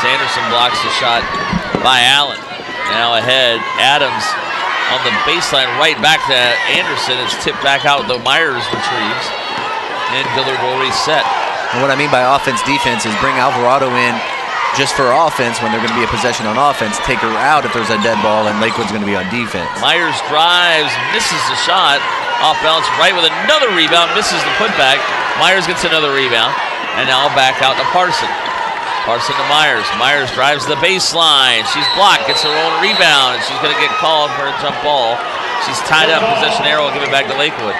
Sanderson blocks the shot by Allen. Now ahead, Adams on the baseline, right back to Anderson. It's tipped back out, though Myers retrieves. And Dillard will reset. And what I mean by offense, defense is bring Alvarado in just for offense when they're going to be a possession on offense, take her out if there's a dead ball, and Lakewood's going to be on defense. Myers drives, misses the shot, off balance, right with another rebound, misses the putback. Myers gets another rebound, and now back out to Parson. Parson to Myers. Myers drives the baseline. She's blocked, gets her own rebound, and she's going to get called for a jump ball. She's tied up, possession arrow, give it back to Lakewood.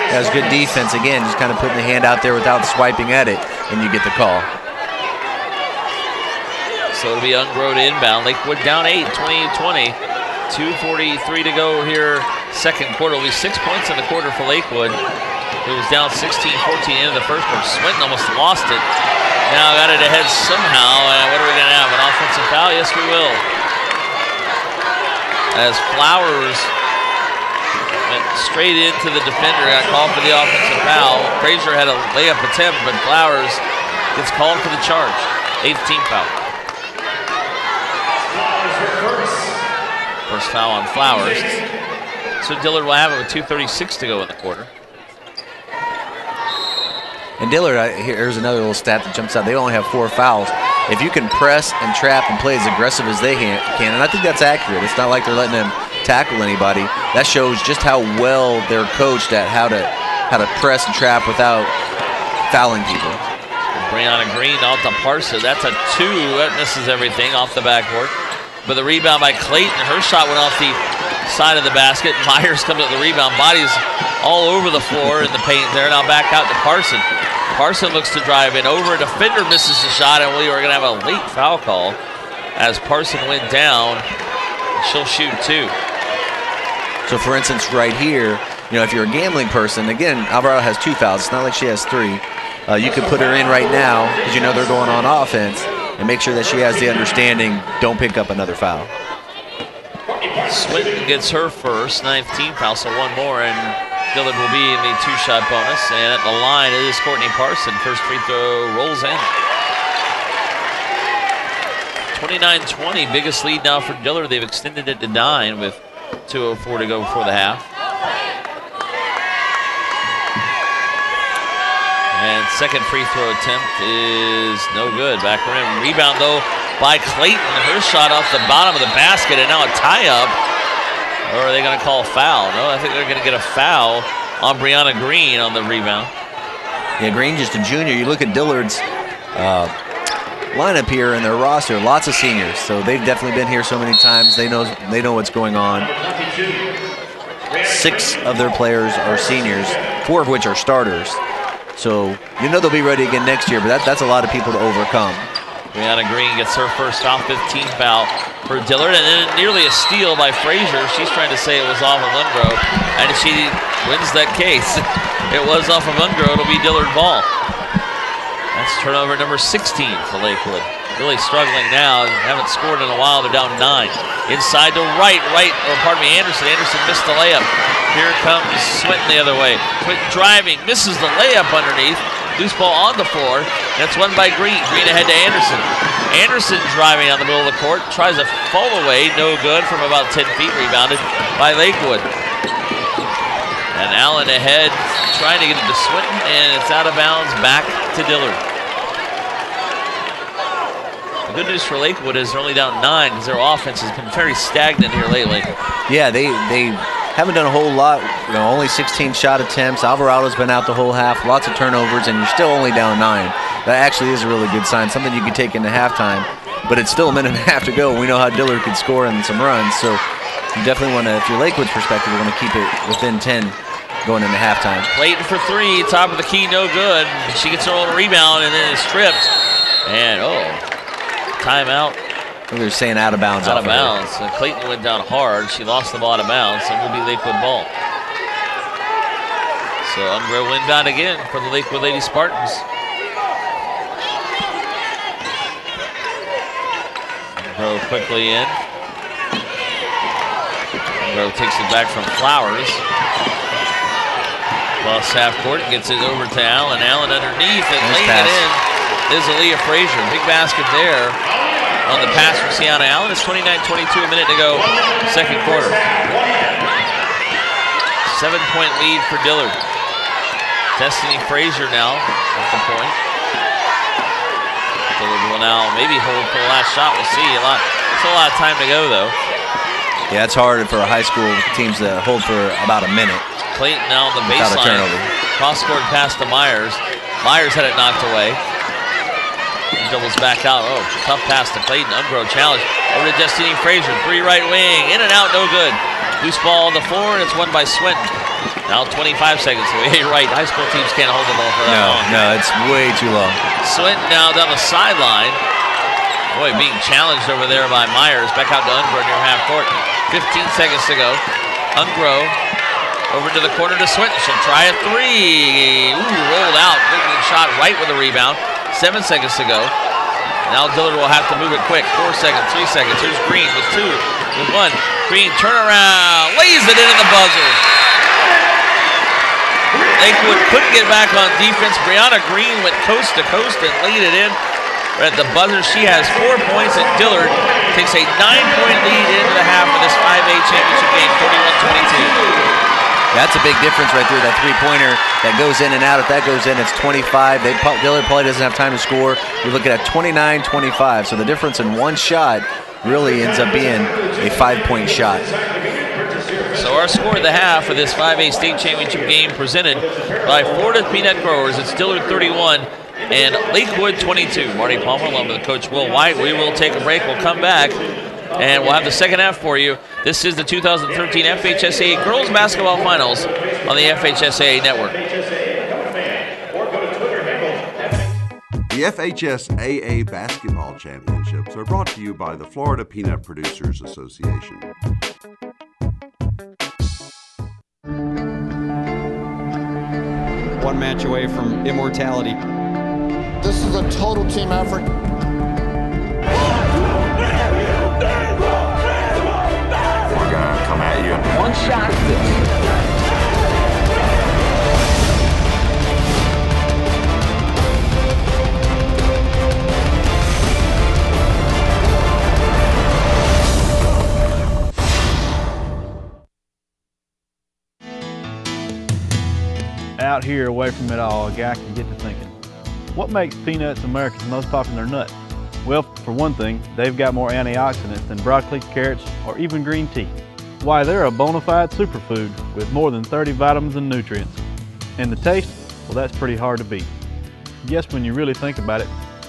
That was good defense. Again, just kind of putting the hand out there without swiping at it, and you get the call. So it'll be Ungro to inbound. Lakewood down 8, 20-20. 2:43 to go here, second quarter. Only 6 points in the quarter for Lakewood. It was down 16-14 into the first quarter. Swinton almost lost it. Now got it ahead somehow. What are we going to have? An offensive foul? Yes, we will. As Flowers went straight into the defender, got called for the offensive foul. Frazier had a layup attempt, but Flowers gets called for the charge. 8th team foul. First foul on Flowers. So Dillard will have it with 2:36 to go in the quarter. And Dillard, here's another little stat that jumps out. They only have 4 fouls. If you can press and trap and play as aggressive as they can, and I think that's accurate. It's not like they're letting them tackle anybody. That shows just how well they're coached at how to press and trap without fouling people. Brianna Green out to Parson. That's a 2. That misses everything off the backboard. But the rebound by Clayton. Her shot went off the side of the basket. Myers comes up with the rebound. Bodies all over the floor in the paint there. Now back out to Parson. Parson looks to drive in. Over. A defender misses the shot, and we are going to have a late foul call as Parson went down. She'll shoot 2. So for instance, right here, if you're a gambling person, again, Alvarado has 2 fouls. It's not like she has 3. You could put her in right now because they're going on offense. And make sure that she has the understanding, don't pick up another foul. Swinton gets her first, 9th team foul, so 1 more, and Dillard will be in the 2-shot bonus. And at the line is Courtney Parson. First free throw rolls in. 29-20, biggest lead now for Dillard. They've extended it to 9 with 2:04 to go before the half. And second free throw attempt is no good. Back rim. Rebound, though, by Clayton. Her shot off the bottom of the basket, and now a tie-up. Or are they going to call a foul? No, I think they're going to get a foul on Brianna Green on the rebound. Yeah, Green, just a junior. You look at Dillard's lineup here in their roster, lots of seniors. So they've definitely been here so many times. They know what's going on. 6 of their players are seniors, 4 of which are starters. So you know they'll be ready again next year, but that's a lot of people to overcome. Brianna Green gets her first foul, 15th foul for Dillard, and then nearly a steal by Frazier. She's trying to say it was off of Ungrow, and she wins that case. It was off of Ungrow. It'll be Dillard ball. That's turnover number 16 for Lakewood. Really struggling now. Haven't scored in a while. They're down 9. Inside to Anderson. Anderson missed the layup. Here comes Swinton the other way. Swinton driving, misses the layup underneath. Loose ball on the floor. That's won by Green. Green ahead to Anderson. Anderson driving down the middle of the court. Tries to fall away. No good from about 10 feet. Rebounded by Lakewood. And Allen ahead, trying to get it to Swinton, and it's out of bounds back to Dillard. The good news for Lakewood is they're only down 9 because their offense has been very stagnant here lately. Yeah, they haven't done a whole lot. Only 16 shot attempts. Alvarado's been out the whole half. Lots of turnovers, and you're still only down 9. That actually is a really good sign. Something you can take into halftime. But it's still a minute and a half to go. We know how Dillard could score in some runs, so you definitely want to, if you're Lakewood's perspective, you want to keep it within 10 going into halftime. Clayton for 3, top of the key, no good. She gets her own rebound and then is tripped. And timeout. They're saying out of bounds. Out of bounds. So Clayton went down hard. She lost the ball out of bounds, so it will be Lakewood ball. So Ungrow inbound again for the Lakewood Lady Spartans. Ungrow quickly in. Ungrow takes it back from Flowers. Cross half court, gets it over to Allen. Allen underneath and laying it in is Aaliyah Frazier. Big basket there on the pass from Sienna Allen. It's 29-22, a minute to go, second quarter. 7-point lead for Dillard. Destiny Frazier now at the point. Dillard will now maybe hold for the last shot. We'll see. It's a lot of time to go, though. Yeah, it's hard for a high school teams to hold for about a minute. Clayton now on the baseline. Cross-court pass to Myers. Myers had it knocked away. He doubles back out. Tough pass to Clayton. Ungrow challenge. Over to Destiny Frazier. 3 right wing. In and out, no good. Loose ball on the floor, and it's won by Swinton. Now 25 seconds away. You're right. High school teams can't hold the ball for that long. No, it's way too long. Swinton now down the sideline. Boy, being challenged over there by Myers. Back out to Ungrow near half court. 15 seconds to go. Ungrow over to the corner to Swinton. She'll try a 3. Rolled out. Looking shot right with a rebound. 7 seconds to go. Now Dillard will have to move it quick. 4 seconds, 3 seconds. Here's Green with 2, with 1. Green turnaround. Lays it in at the buzzer. Lakewood couldn't get back on defense. Brianna Green went coast to coast and laid it in. At the buzzer, she has 4 points, and Dillard takes a 9-point lead into the half of this 5A championship game, 31-22. That's a big difference right there, that three-pointer that goes in and out. If that goes in, it's 25. Dillard probably doesn't have time to score. You're looking at 29-25. So the difference in one shot really ends up being a 5-point shot. So our score at the half of this 5A state championship game presented by Florida Peanut Growers. It's Dillard 31 and Lakewood 22. Marty Palmer along with Coach Will White. We will take a break. We'll come back and we'll have the second half for you. This is the 2013 FHSAA Girls Basketball Finals on the FHSAA Network. The FHSAA Basketball Championships are brought to you by the Florida Peanut Producers Association. One match away from immortality. This is a total team effort. We're gonna come at you in one shot. Out here, away from it all, a guy can get to thinking, what makes peanuts America's most popular nut? Well, for one thing, they've got more antioxidants than broccoli, carrots, or even green tea. Why, they're a bona fide superfood with more than 30 vitamins and nutrients. And the taste? Well, that's pretty hard to beat. Yes, when you really think about it,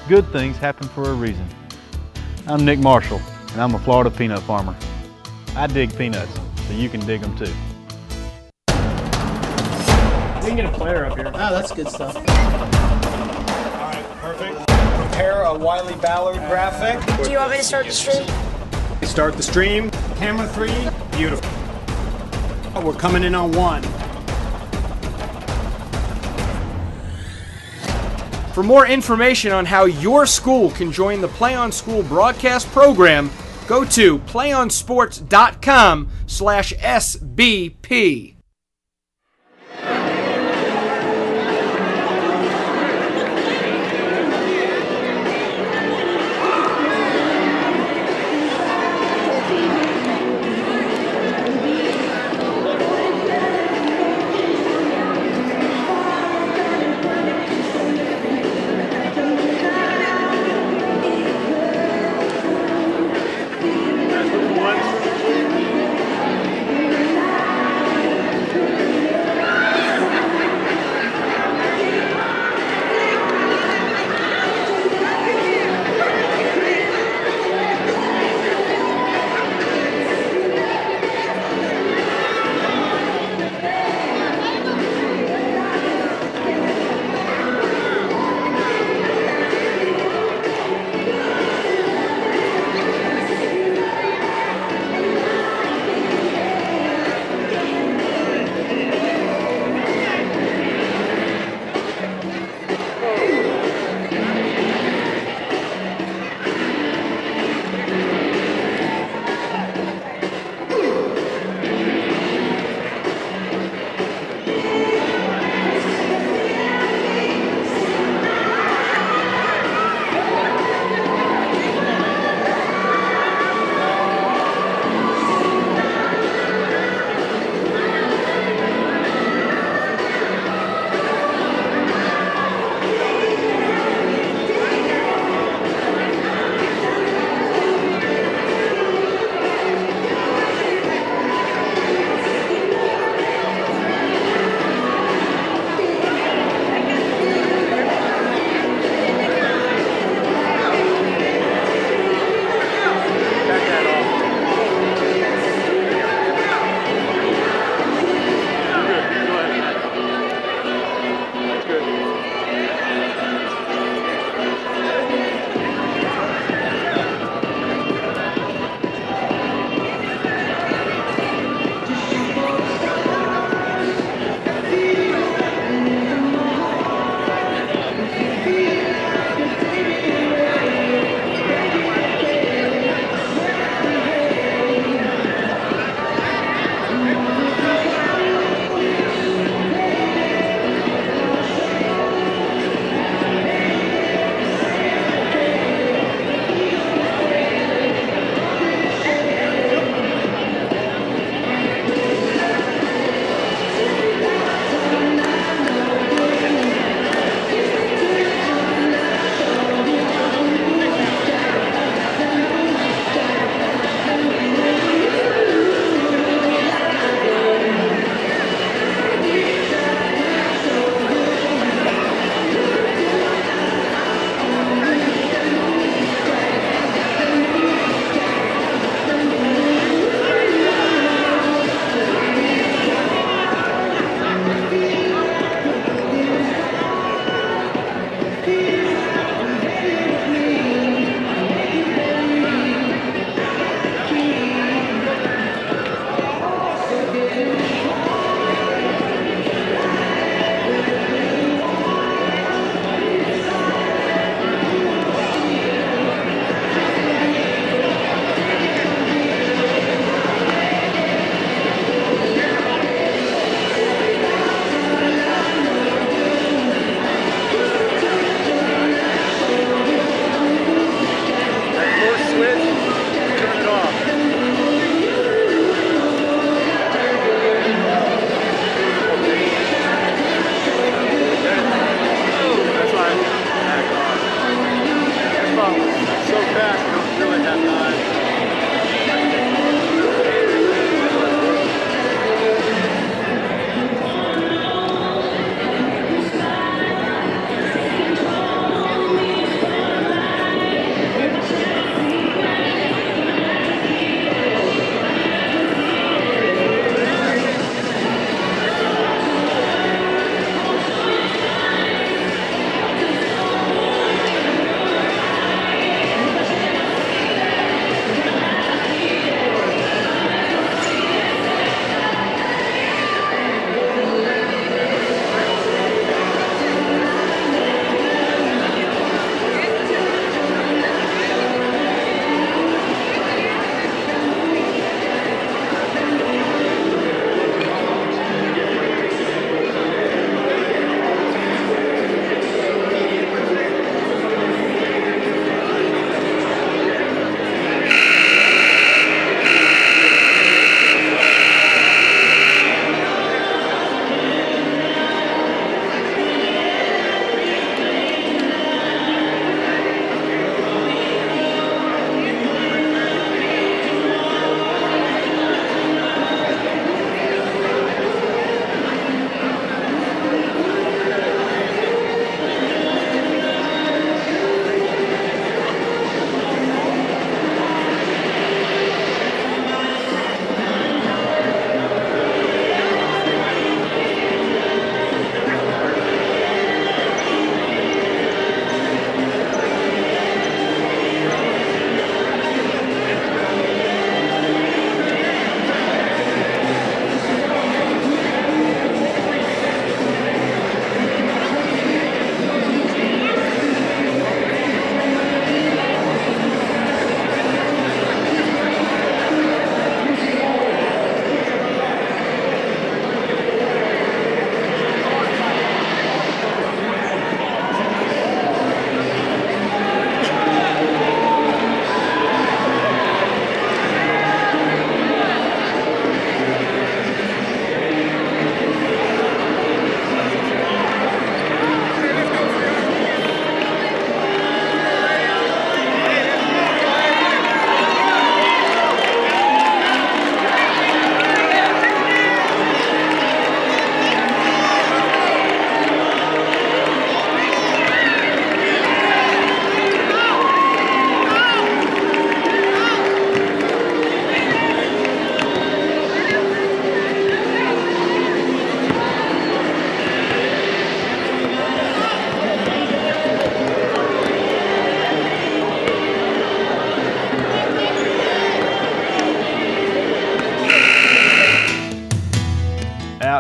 good things happen for a reason. I'm Nick Marshall, and I'm a Florida peanut farmer. I dig peanuts, so you can dig them too. We can get a player up here. Oh, that's good stuff. All right, perfect. Prepare a Wiley Ballard graphic. Do you want me to start the stream? Start the stream. Camera 3. Beautiful. We're coming in on 1. For more information on how your school can join the Play On School broadcast program, go to playonsports.com/SBP.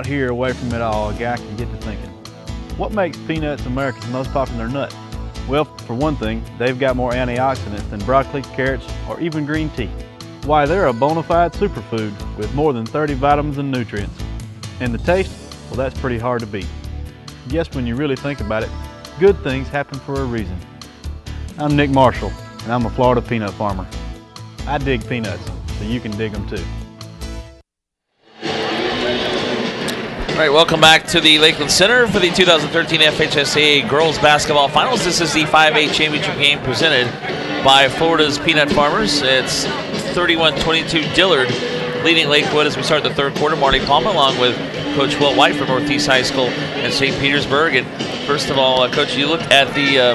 here away from it all, a guy can get to thinking, what makes peanuts America's most popular nut? Well, for one thing, they've got more antioxidants than broccoli, carrots, or even green tea. Why, they're a bona fide superfood with more than 30 vitamins and nutrients. And the taste? Well, that's pretty hard to beat. Yes, when you really think about it, good things happen for a reason. I'm Nick Marshall, and I'm a Florida peanut farmer. I dig peanuts, so you can dig them too. All right, welcome back to the Lakeland Center for the 2013 FHSAA Girls Basketball Finals. This is the 5A Championship game presented by Florida's Peanut Farmers. It's 31-22 Dillard leading Lakewood as we start the third quarter. Marty Palmer along with Coach Will White from Northeast High School in St. Petersburg. And first of all, Coach, you look at the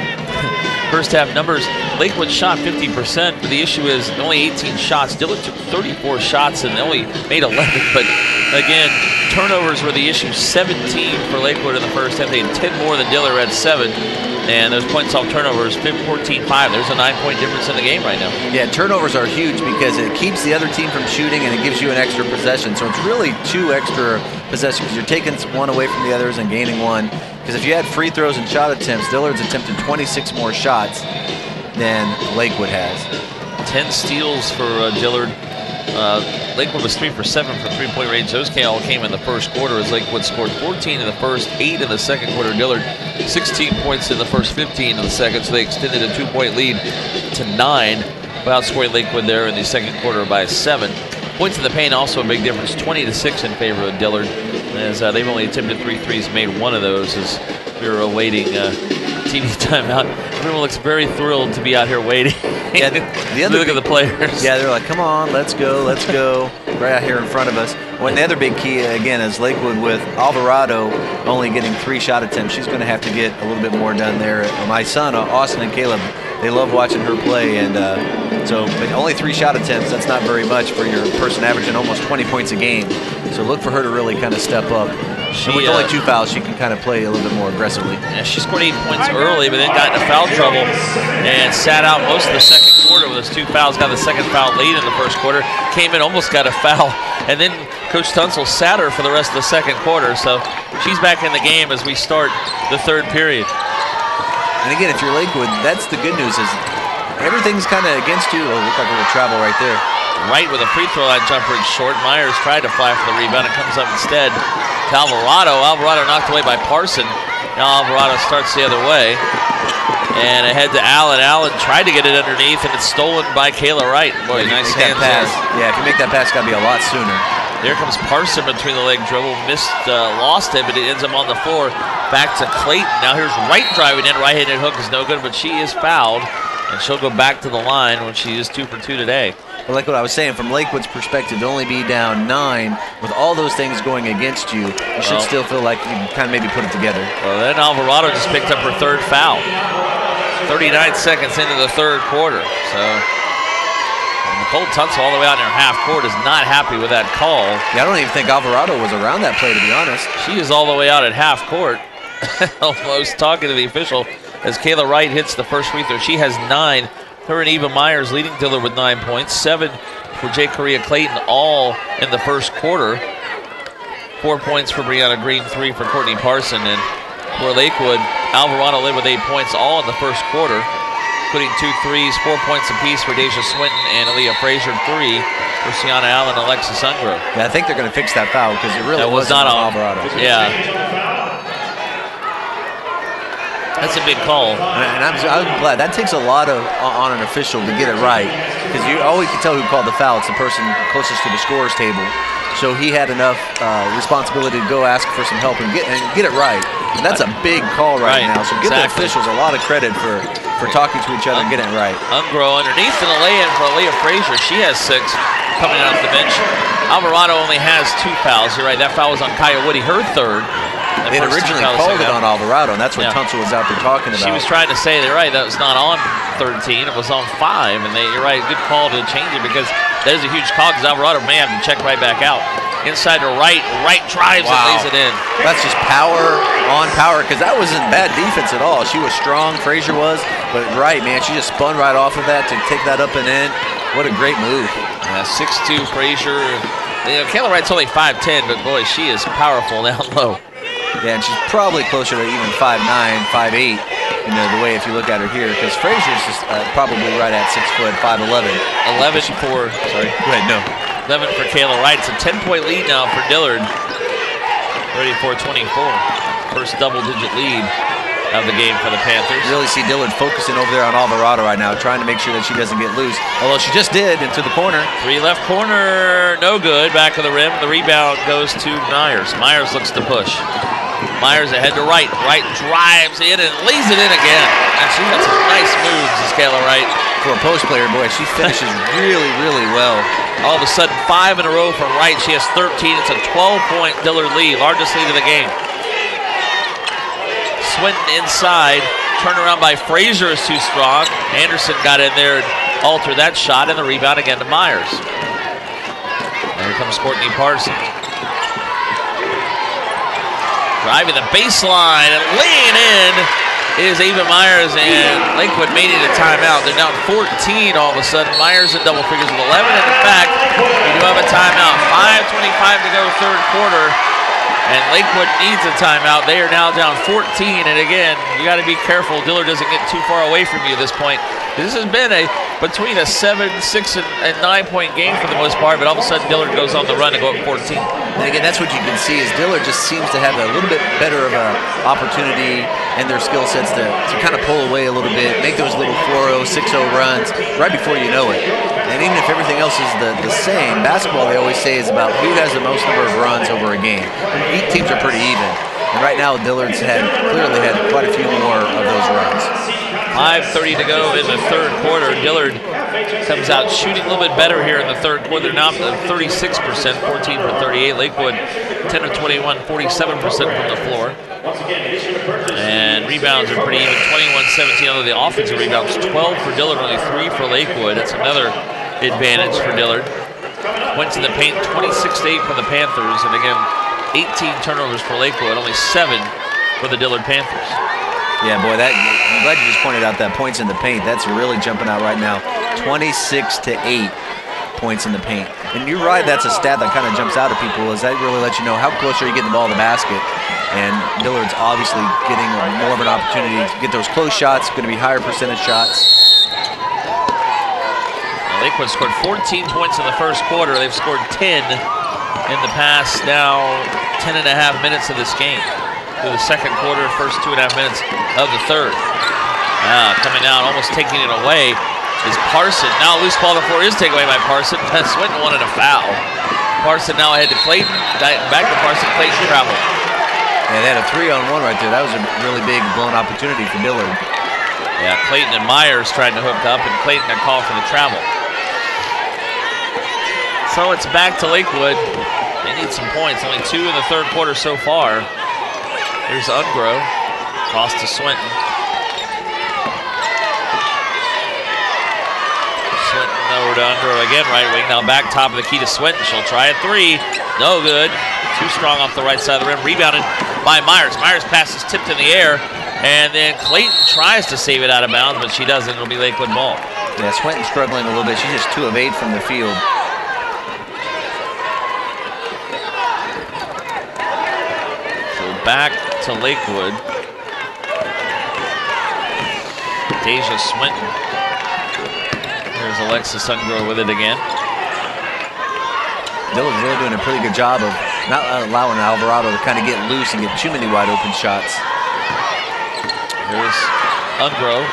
first half numbers. Lakewood shot 50%, but the issue is only 18 shots. Dillard took 34 shots and only made 11. But again, turnovers were the issue. 17 for Lakewood in the first half. They had 10 more than Dillard at 7. And those points off turnovers, 14-5. There's a 9-point difference in the game right now. Yeah, turnovers are huge because it keeps the other team from shooting and it gives you an extra possession. So it's really 2 extra possessions because you're taking one away from the others and gaining 1. Because if you had free throws and shot attempts, Dillard's attempted 26 more shots than Lakewood has. 10 steals for Dillard. Lakewood was 3 for 7 from three-point range. Those all came in the first quarter as Lakewood scored 14 in the first, 8 in the second quarter. Dillard 16 points in the first, 15 in the second, so they extended a 2-point lead to 9, outscoring Lakewood there in the second quarter by 7. Points in the paint also a big difference, 20-6 in favor of Dillard, as they've only attempted 3 threes, made 1 of those as we were awaiting TV timeout. Everyone looks very thrilled to be out here waiting. Yeah, the other look at the players. Yeah, they're like, come on, let's go, right out here in front of us. Well, the other big key, again, is Lakewood with Alvarado only getting 3 shot attempts. She's going to have to get a little bit more done there. My son, Austin and Caleb, they love watching her play, and but only 3 shot attempts, that's not very much for your person averaging almost 20 points a game. So look for her to really kind of step up. And with only 2 fouls, she can kind of play a little bit more aggressively. Yeah, she scored 8 points early, but then got into foul trouble and sat out most of the second quarter with those 2 fouls. Got the second foul lead in the first quarter. Came in, almost got a foul. And then Coach Tunsil sat her for the rest of the second quarter. So she's back in the game as we start the third period. And again, if you're Lakewood, that's the good news is everything's kind of against you. Oh, look like a little travel right there. Right with a free throw line jumper, it's short. Myers tried to fly for the rebound. It comes up instead to Alvarado. Alvarado knocked away by Parson. Now Alvarado starts the other way. And ahead to Allen. Allen tried to get it underneath, and it's stolen by Kayla Wright. Boy, nice hands pass. Yeah, if you make that pass, got to be a lot sooner. There comes Parson between the leg dribble. Lost it, but it ends up on the floor. Back to Clayton. Now here's Wright driving in. Right-handed hook is no good, but she is fouled. And she'll go back to the line when she is 2 for 2 today. But like what I was saying, from Lakewood's perspective, to only be down 9, with all those things going against you, you should still feel like you can kind of maybe put it together. Well, then Alvarado just picked up her 3rd foul. 39 seconds into the third quarter. So Nicole Tunsil all the way out in her half court is not happy with that call. Yeah, I don't even think Alvarado was around that play, to be honest. She is all the way out at half court, almost talking to the official as Kayla Wright hits the first free throw. She has 9. Her and Eva Myers leading Dillard with 9 points. 7 for J. Korea Clayton, all in the first quarter. 4 points for Brianna Green, 3 for Courtney Parson. And for Lakewood, Alvarado led with 8 points, all in the first quarter, including 2 threes, 4 points apiece for Deja Swinton and Aaliyah Frazier, 3 for Sienna Allen and Alexis Ungrove. Yeah, I think they're going to fix that foul because it really was not on Alvarado. Yeah. That's a big call. And I'm glad. That takes a lot on an official to get it right, because you always can tell who called the foul. It's the person closest to the scorer's table. So he had enough responsibility to go ask for some help and get it right. And that's a big call right now. So give the officials a lot of credit for talking to each other and getting it right. Ungrow underneath and a lay-in for Aaliyah Frazier. She has 6 coming off the bench. Alvarado only has 2 fouls. You're right. That foul was on Kaya Woody, her 3rd. They had originally called it on Alvarado, and that's what Tunsil was out there talking about. She was trying to say, they're right, that was not on 13, it was on 5, and you're right, good call to change it, because that is a huge call, because Alvarado may have to check right back out. Inside to Wright drives and lays it in. That's just power on power, because that wasn't bad defense at all. She was strong, Frazier was, but Wright, man, she just spun right off of that to take that up and in. What a great move. Yeah, 6'2" Frazier. You know, Kayla Wright's only 5'10", but boy, she is powerful down low. Yeah, and she's probably closer to even 5'9", 5'8", you know, the way if you look at her here, because Frazier's just probably right at 6 foot, 5'11". 11 for, sorry. Go ahead, no. 11 for Kayla Wright. It's a 10-point lead now for Dillard. 34-24. First double-digit lead of the game for the Panthers. You really see Dillard focusing over there on Alvarado right now, trying to make sure that she doesn't get loose. Although she just did into the corner. 3 left corner, no good. Back of the rim. The rebound goes to Myers. Myers looks to push. Myers ahead to Wright. Wright drives in and lays it in again. And she got some nice moves, this Kayla Wright. For a post player, boy, she finishes really, really well. All of a sudden, 5 in a row from Wright. She has 13. It's a 12-point Dillard lead, largest lead of the game. Swinton inside, turned around by Frazier is too strong. Anderson got in there and altered that shot, and the rebound again to Myers. And here comes Courtney Parson. Driving the baseline and laying in is Ava Myers, and Lakewood made it a timeout. They're down 14 all of a sudden. Myers in double figures with 11, and in fact, we do have a timeout. 5:25 to go, third quarter. And Lakewood needs a timeout. They are now down 14, and again, you got to be careful Dillard doesn't get too far away from you at this point. This has been between a 7, 6, and 9-point game for the most part, but all of a sudden Dillard goes on the run and go up 14. And again, that's what you can see is Dillard just seems to have a little bit better of an opportunity and their skill sets to kind of pull away a little bit, make those little 4-0, 6-0 runs right before you know it. And even if everything else is the same, basketball, they always say, is about who has the most number of runs over a game. Teams are pretty even. And right now, Dillard's clearly had quite a few more of those runs. 5:30 to go in the third quarter. Dillard comes out shooting a little bit better here in the third quarter. Now 36%, 14 for 38. Lakewood 10 of 21, 47% from the floor. And rebounds are pretty even, 21-17. Although the offensive rebounds 12 for Dillard, only 3 for Lakewood. That's another advantage for Dillard. Points in the paint, 26-8 for the Panthers, and again, 18 turnovers for Lakewood, only 7 for the Dillard Panthers. Yeah, boy, I'm glad you just pointed out that points in the paint. That's really jumping out right now. 26-8 points in the paint. And you're right, that's a stat that kind of jumps out at people, is that really lets you know how close are you getting the ball to the basket. And Dillard's obviously getting more of an opportunity to get those close shots, going to be higher percentage shots. Lakewood scored 14 points in the first quarter. They've scored 10 in the past now 10.5 minutes of this game. Through the second quarter, first 2.5 minutes of the third. Coming out, almost taking it away is Parson. Now a loose ball on the floor is taken away by Parson. Swinton wanted a foul. Parson now ahead to Clayton. Back to Parson. Clayton travel. Yeah, they had a 3-on-1 right there. That was a really big blown opportunity for Dillard. Yeah, Clayton and Myers trying to hook up, and Clayton got called for the travel. So it's back to Lakewood. They need some points. Only 2 in the third quarter so far. Here's Ungro. Toss to Swinton. Swinton over to Ungro again, right wing. Now back top of the key to Swinton. She'll try a 3. No good. Too strong off the right side of the rim. Rebounded by Myers. Myers passes tipped in the air. And then Clayton tries to save it out of bounds, but she doesn't. It'll be Lakewood ball. Yeah, Swinton struggling a little bit. She's just 2 of 8 from the field. Back to Lakewood. Deja Swinton. Here's Alexis Ungro with it again. Dillard's really doing a pretty good job of not allowing Alvarado to kind of get loose and get too many wide open shots. Here's Ungro.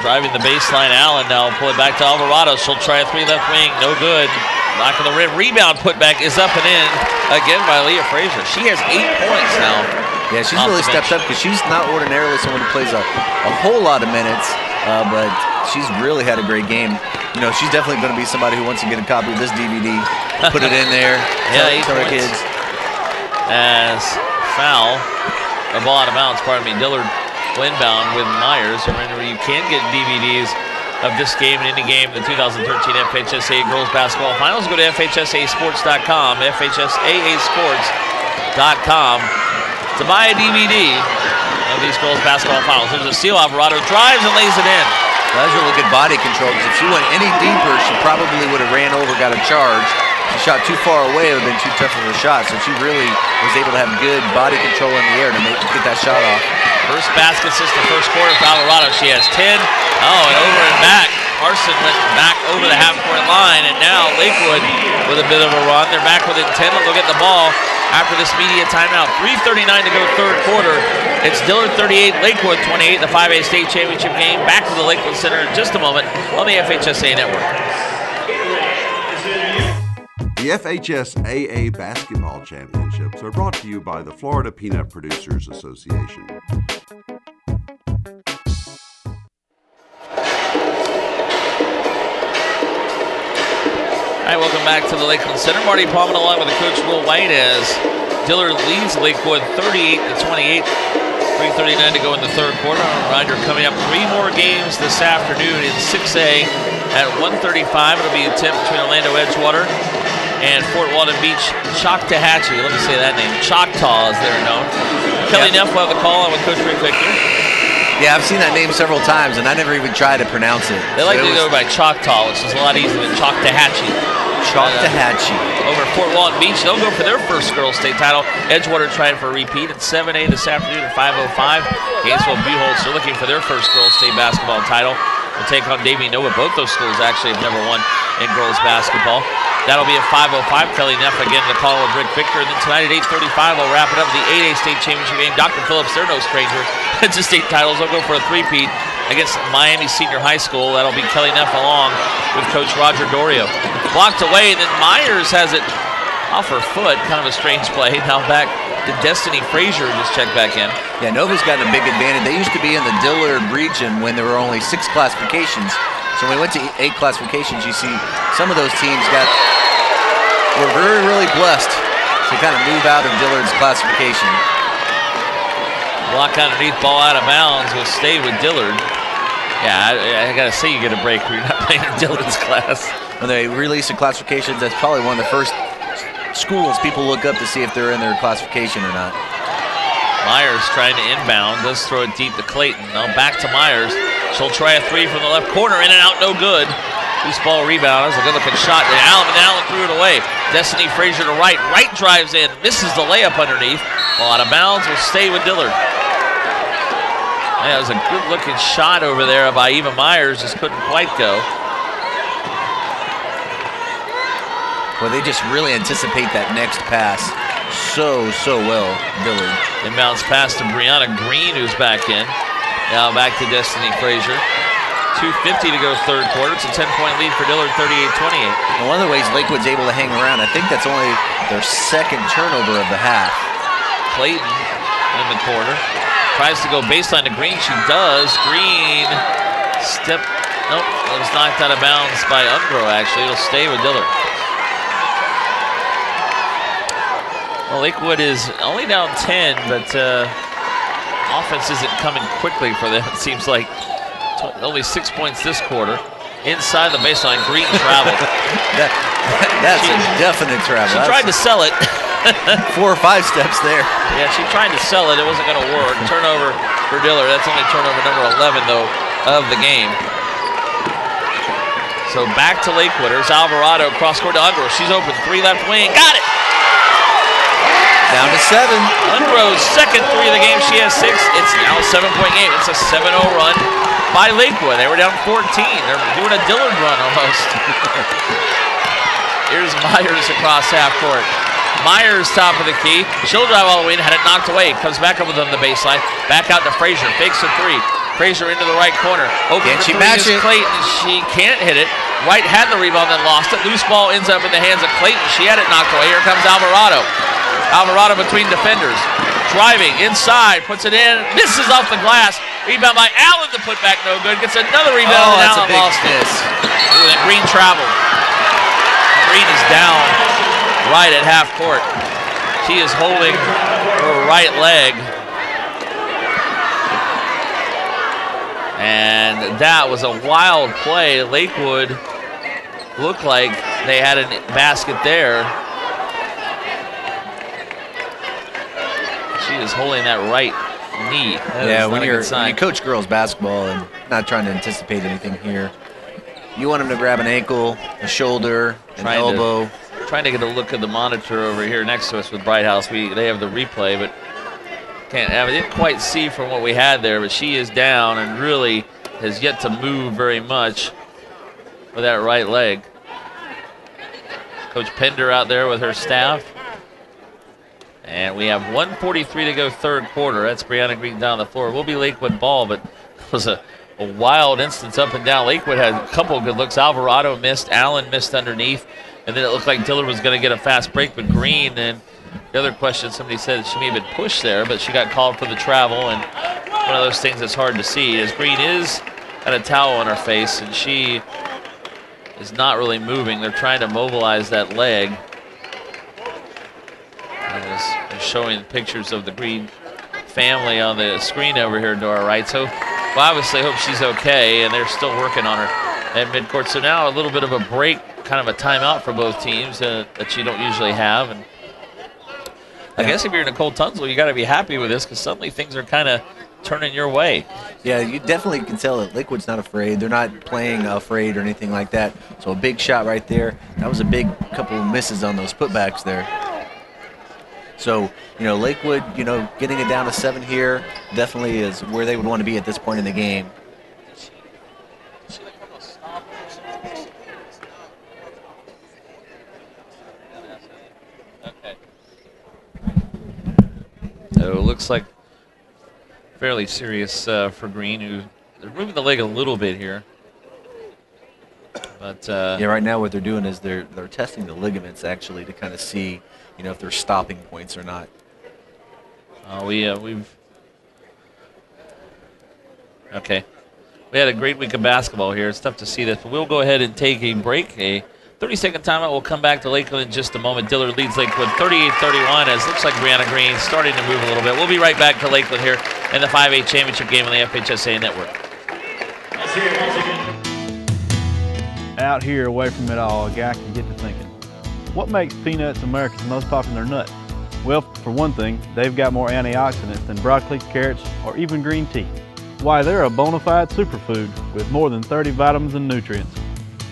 Driving the baseline. Allen now pull it back to Alvarado. She'll try a 3 left wing. No good. Knock on the rim. Rebound putback is up and in again by Leah Frazier. She has 8 points now. Yeah, she's really stepped up because she's not ordinarily someone who plays a whole lot of minutes, but she's really had a great game. You know, she's definitely going to be somebody who wants to get a copy of this DVD, put it in there, yeah, tell her kids. As foul, a ball out of bounds, pardon me, Dillard inbound with Myers. Remember, you can get DVDs of this game and any game in the 2013 FHSAA Girls Basketball Finals. Go to FHSAAsports.com, FHSAAsports.com to buy a DVD of these Girls Basketball Finals. There's a steal. Alvarado drives and lays it in. That was really good body control because if she went any deeper, she probably would have ran over, got a charge. She shot too far away. It would have been too tough of a shot. So she really was able to have good body control in the air to get that shot off. First basket since the first quarter for Alvarado. She has 10. Oh, and over and back. Carson went back over the half-court line, and now Lakewood with a bit of a run. They're back within 10. They'll get the ball after this media timeout. 3:39 to go third quarter. It's Dillard 38, Lakewood 28, the 5A state championship game. Back to the Lakeland Center in just a moment on the FHSAA network. The FHSAA basketball championships are brought to you by the Florida Peanut Producers Association. All right, welcome back to the Lakeland Center. Marty Palmer along with the coach Will White as Dillard leads Lakewood 38-28. 3:39 to go in the third quarter. Reminder, coming up 3 more games this afternoon in 6A at 1:35. It'll be a tip between Orlando Edgewater and Fort Walton Beach Choctawhatchee. Let me say that name. Choctaw, as they're known. Kelly Neff will have the call on with Coach Rick Victor. Yeah, I've seen that name several times, and I never even tried to pronounce it. They like to go by Choctaw, which is a lot easier than Choctawhatchee. Choctawhatchee. Over at Fort Walton Beach, they'll go for their first girls' state title. Edgewater trying for a repeat at 7A this afternoon at 5:05. Gainesville Buchholz, they're looking for their first girls' state basketball title. We'll take on Davie Nova. Both those schools actually have never won in girls' basketball. That'll be at 5:05. Kelly Neff again the call with Rick Victor. And then tonight at 8:35, we'll wrap it up with the 8A state championship game. Dr. Phillips, they're no stranger to state titles. They'll go for a three-peat against Miami Senior High School. That'll be Kelly Neff along with Coach Roger Dorio. Blocked away, and then Myers has it off her foot. Kind of a strange play. Now back to Destiny Frazier just checked back in. Yeah, Nova's gotten a big advantage. They used to be in the Dillard region when there were only 6 classifications. So when we went to 8 classifications, you see some of those teams were very, really blessed to kind of move out of Dillard's classification. Block underneath, ball out of bounds will stay with Dillard. Yeah, I gotta say you get a break when you're not playing in Dillard's class. When they release the classifications, that's probably one of the first schools people look up to see if they're in their classification or not. Myers trying to inbound, does throw it deep to Clayton. Now back to Myers. She'll try a 3 from the left corner, in and out, no good. Loose ball rebound, that's a good looking shot. And Allen threw it away. Destiny Frazier to right. Right drives in, misses the layup underneath. Ball out of bounds, will stay with Dillard. Yeah, it was a good looking shot over there by Eva Myers, just couldn't quite go. Well, they just really anticipate that next pass so well, Dillard. Inbounds pass to Brianna Green, who's back in. Now back to Destiny Frazier. 2:50 to go third quarter. It's a 10-point lead for Dillard, 38-28. And one of the ways Lakewood's able to hang around, I think that's only their second turnover of the half. Clayton in the corner. Tries to go baseline to Green. She does. Green nope, it was knocked out of bounds by Ungro, actually. It'll stay with Dillard. Well, Lakewood is only down 10, but offense isn't coming quickly for them. It seems like only 6 points this quarter. Inside the baseline, Green traveled. That's a definite travel. She tried to sell it. 4 or 5 steps there. Yeah, she tried to sell it. It wasn't going to work. Turnover for Dillard. That's only turnover number 11, though, of the game. So back to Lakewood. Here's Alvarado cross court to Ungro. She's open. 3 left wing. Got it! Down to 7. Ungro's second 3 of the game. She has 6. It's now a 7-point game. It's a 7-0 run by Lakewood. They were down 14. They're doing a Dillard run almost. Here's Myers across half court. Myers top of the key. She'll drive all the way in. Had it knocked away. Comes back up with on the baseline. Back out to Frazier. Fakes a 3. Frazier into the right corner. Open Can for she 3 match is it? Clayton. She can't hit it. White had the rebound, then lost it. Loose ball ends up in the hands of Clayton. She had it knocked away. Here comes Alvarado. Alvarado between defenders. Driving inside. Puts it in. Misses off the glass. Rebound by Allen. The putback no good. Gets another rebound, and Allen lost it. Ooh, then Green traveled. Green is down right at half court. She is holding her right leg. And that was a wild play. Lakewood looked like they had a basket there. She is holding that right knee. Yeah, when you coach girls basketball and not trying to anticipate anything here, you want them to grab an ankle, a shoulder, an elbow. trying to get a look at the monitor over here next to us with Bright House. They have the replay, but I didn't quite see from what we had there, but she is down and really has yet to move very much with that right leg. Coach Pender out there with her staff. And we have 1:43 to go third quarter. That's Brianna Green down the floor. It will be Lakewood ball, but it was a wild instance up and down. Lakewood had a couple of good looks. Alvarado missed. Allen missed underneath. And then it looked like Dillard was going to get a fast break, but Green, and the other question, somebody said she may have been pushed there, but she got called for the travel, and one of those things that's hard to see is Green is got a towel on her face, and she is not really moving. They're trying to mobilize that leg. They're showing pictures of the Green family on the screen over here to our right. So well, obviously hope she's okay, and they're still working on her at midcourt. So now a little bit of a break, kind of a timeout for both teams that you don't usually have. And I guess if you're Nicole Tunzel, you got to be happy with this because suddenly things are kind of turning your way. Yeah, you definitely can tell that Lakewood's not afraid. They're not playing afraid or anything like that. So a big shot right there. That was a big couple of misses on those putbacks there. So, Lakewood, getting it down to 7 here definitely is where they would want to be at this point in the game. So it looks like fairly serious for Green, who they're moving the leg a little bit here. But yeah, right now what they're doing is they're testing the ligaments actually to kind of see, if they're stopping points or not. We had a great week of basketball here. It's tough to see this, but we'll go ahead and take a break. A 30-second timeout. We'll come back to Lakeland in just a moment. Dillard leads Lakewood 38-31 as it looks like Brianna Green starting to move a little bit. We'll be right back to Lakeland here in the 5A championship game on the FHSAA network. Out here, away from it all, a guy can get to thinking, what makes peanuts America's most popular nut? Well, for one thing, they've got more antioxidants than broccoli, carrots, or even green tea. Why, they're a bona fide superfood with more than 30 vitamins and nutrients.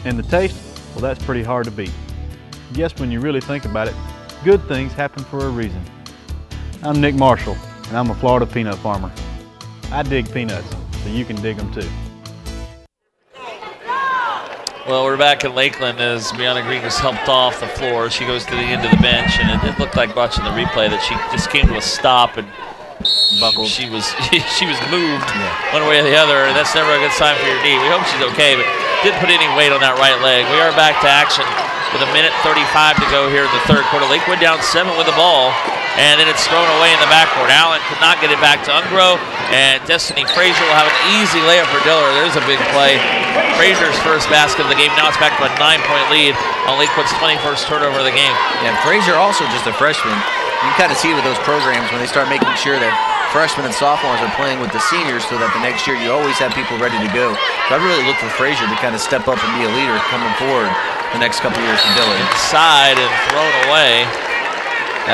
And the taste? Well, that's pretty hard to beat. Guess when you really think about it, good things happen for a reason. I'm Nick Marshall, and I'm a Florida peanut farmer. I dig peanuts, so you can dig them too. Well, we're back in Lakeland as Brianna Green was helped off the floor. She goes to the end of the bench, and it looked like watching the replay that she just came to a stop and buckled. She was moved one way or the other, and that's never a good sign for your knee. We hope she's okay, but didn't put any weight on that right leg. We are back to action with 1:35 to go here in the third quarter. Lakewood down 7 with the ball, and then it's thrown away in the backcourt. Allen could not get it back to Ungro, and Destiny Frazier will have an easy layup for Dillard. There's a big play. Frazier's first basket of the game. Now it's back to a 9-point lead on Lakewood's 21st turnover of the game. Yeah, Frazier also just a freshman. You kind of see it with those programs when they start making sure that freshmen and sophomores are playing with the seniors so that the next year you always have people ready to go. So I really look for Frazier to kind of step up and be a leader coming forward the next couple years for Dillard. Inside and thrown away.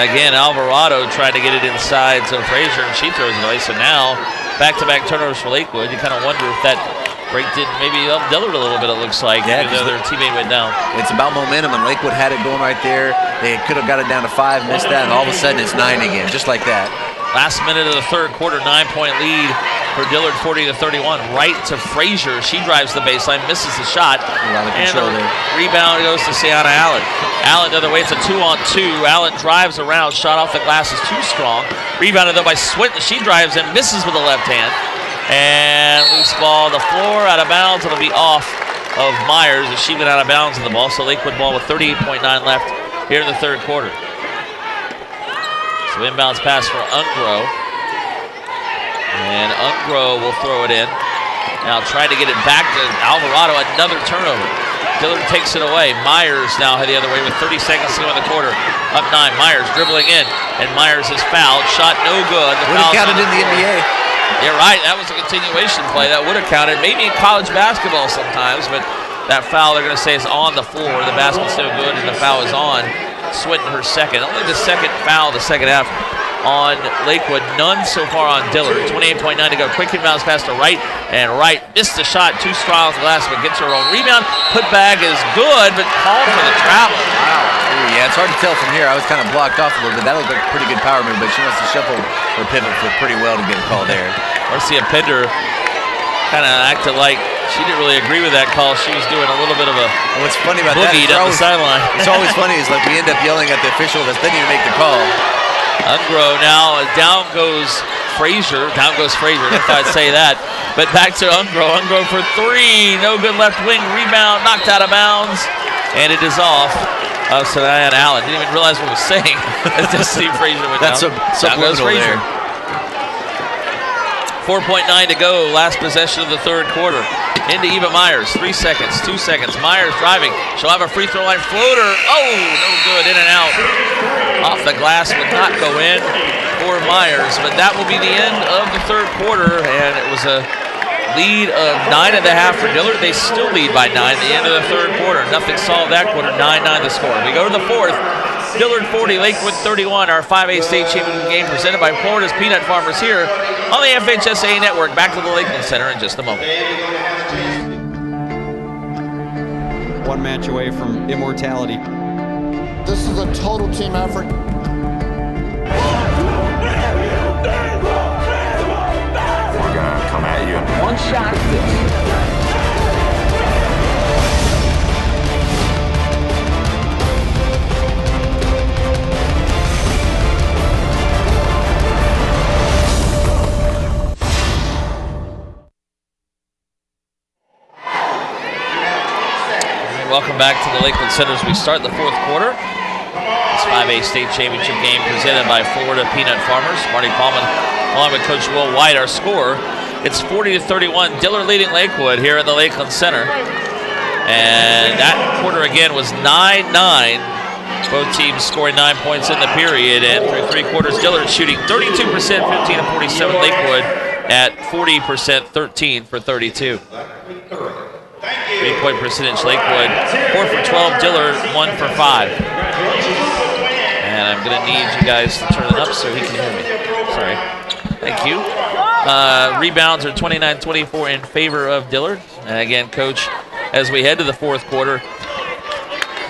Again, Alvarado tried to get it inside, so Frazier, and she throws it away. So now, back-to-back turnovers for Lakewood. You kind of wonder if that break did maybe help Dillard a little bit, it looks like, even though their teammate went down. It's about momentum, and Lakewood had it going right there. They could have got it down to 5, missed that, and all of a sudden it's 9 again, just like that. Last minute of the third quarter, 9-point lead for Dillard, 40-31. Right to Frazier. She drives the baseline, misses the shot. A lot of control there. Rebound goes to Sienna Allen. Allen the other way, it's a 2-on-2. Allen drives around, shot off the glass is too strong. Rebounded though by Swinton. She drives and misses with the left hand. And loose ball, the floor, out of bounds. It'll be off of Myers as she went out of bounds in the ball. So Lakewood ball with 38.9 left here in the third quarter. So inbounds pass for Ungro. And Ungro will throw it in. Now try to get it back to Alvarado. Another turnover. Dillard takes it away. Myers now the other way with 30 seconds to go in the quarter. Up 9. Myers dribbling in. And Myers is fouled. Shot no good. Would have counted in the NBA. You're right. That was a continuation play. That would have counted. Maybe in college basketball sometimes, but that foul they're going to say is on the floor. The basket's no good, and the foul is on Swinton, her second. Only the second foul the second half on Lakewood. None so far on Dillard. 28.9 to go. Quick inbounds pass to Wright, and Wright missed the shot. Too strong off the glass, but gets her own rebound. Put back is good, but called for the travel. Wow. Ooh, yeah, it's hard to tell from here. I was kind of blocked off a little bit. That looked like a pretty good power move, but she must have shuffled her pivot foot pretty well to get a call there. Marcia Pender kind of acted like she didn't really agree with that call. She was doing a little bit of a what's funny about that boogie down the sideline. It's always funny is like we end up yelling at the official that's then you make the call. Ungro now, down goes Frazier. Down goes Frazier, I don't know if I'd say that. But back to Ungro. Ungro for three. No good left wing. Rebound knocked out of bounds. And it is off. Diane Allen. Didn't even realize what I was saying. Just see Frazier went down. That's down goes Frazier. there. 4.9 to go, last possession of the third quarter. Into Eva Myers, 3 seconds, 2 seconds. Myers driving, she'll have a free throw line floater. Oh, no good, in and out. Off the glass, would not go in for Myers, but that will be the end of the third quarter, and it was a lead of 9.5 for Dillard. They still lead by 9 at the end of the third quarter. Nothing solved that quarter, 9-9 the score. We go to the fourth. Dillard 40, Lakewood 31, our 5A state championship game presented by Florida's Peanut Farmers here on the FHSAA network. Back to the Lakeland Center in just a moment. One match away from immortality. This is a total team effort. We're gonna come at you. One shot. Welcome back to the Lakeland Center as we start the fourth quarter. This 5A state championship game presented by Florida Peanut Farmers. Marty Paulman along with Coach Will White, our score. It's 40-31. Dillard leading Lakewood here at the Lakeland Center. And that quarter again was 9-9. Both teams scoring 9 points in the period. And through three quarters, Dillard shooting 32%, 15 of 47. Lakewood at 40%, 13 for 32. 3-point percentage, Lakewood 4 for 12, Dillard 1 for 5. And I'm going to need you guys to turn it up so he can hear me. Sorry. Thank you. Rebounds are 29-24 in favor of Dillard. And again, Coach, as we head to the fourth quarter,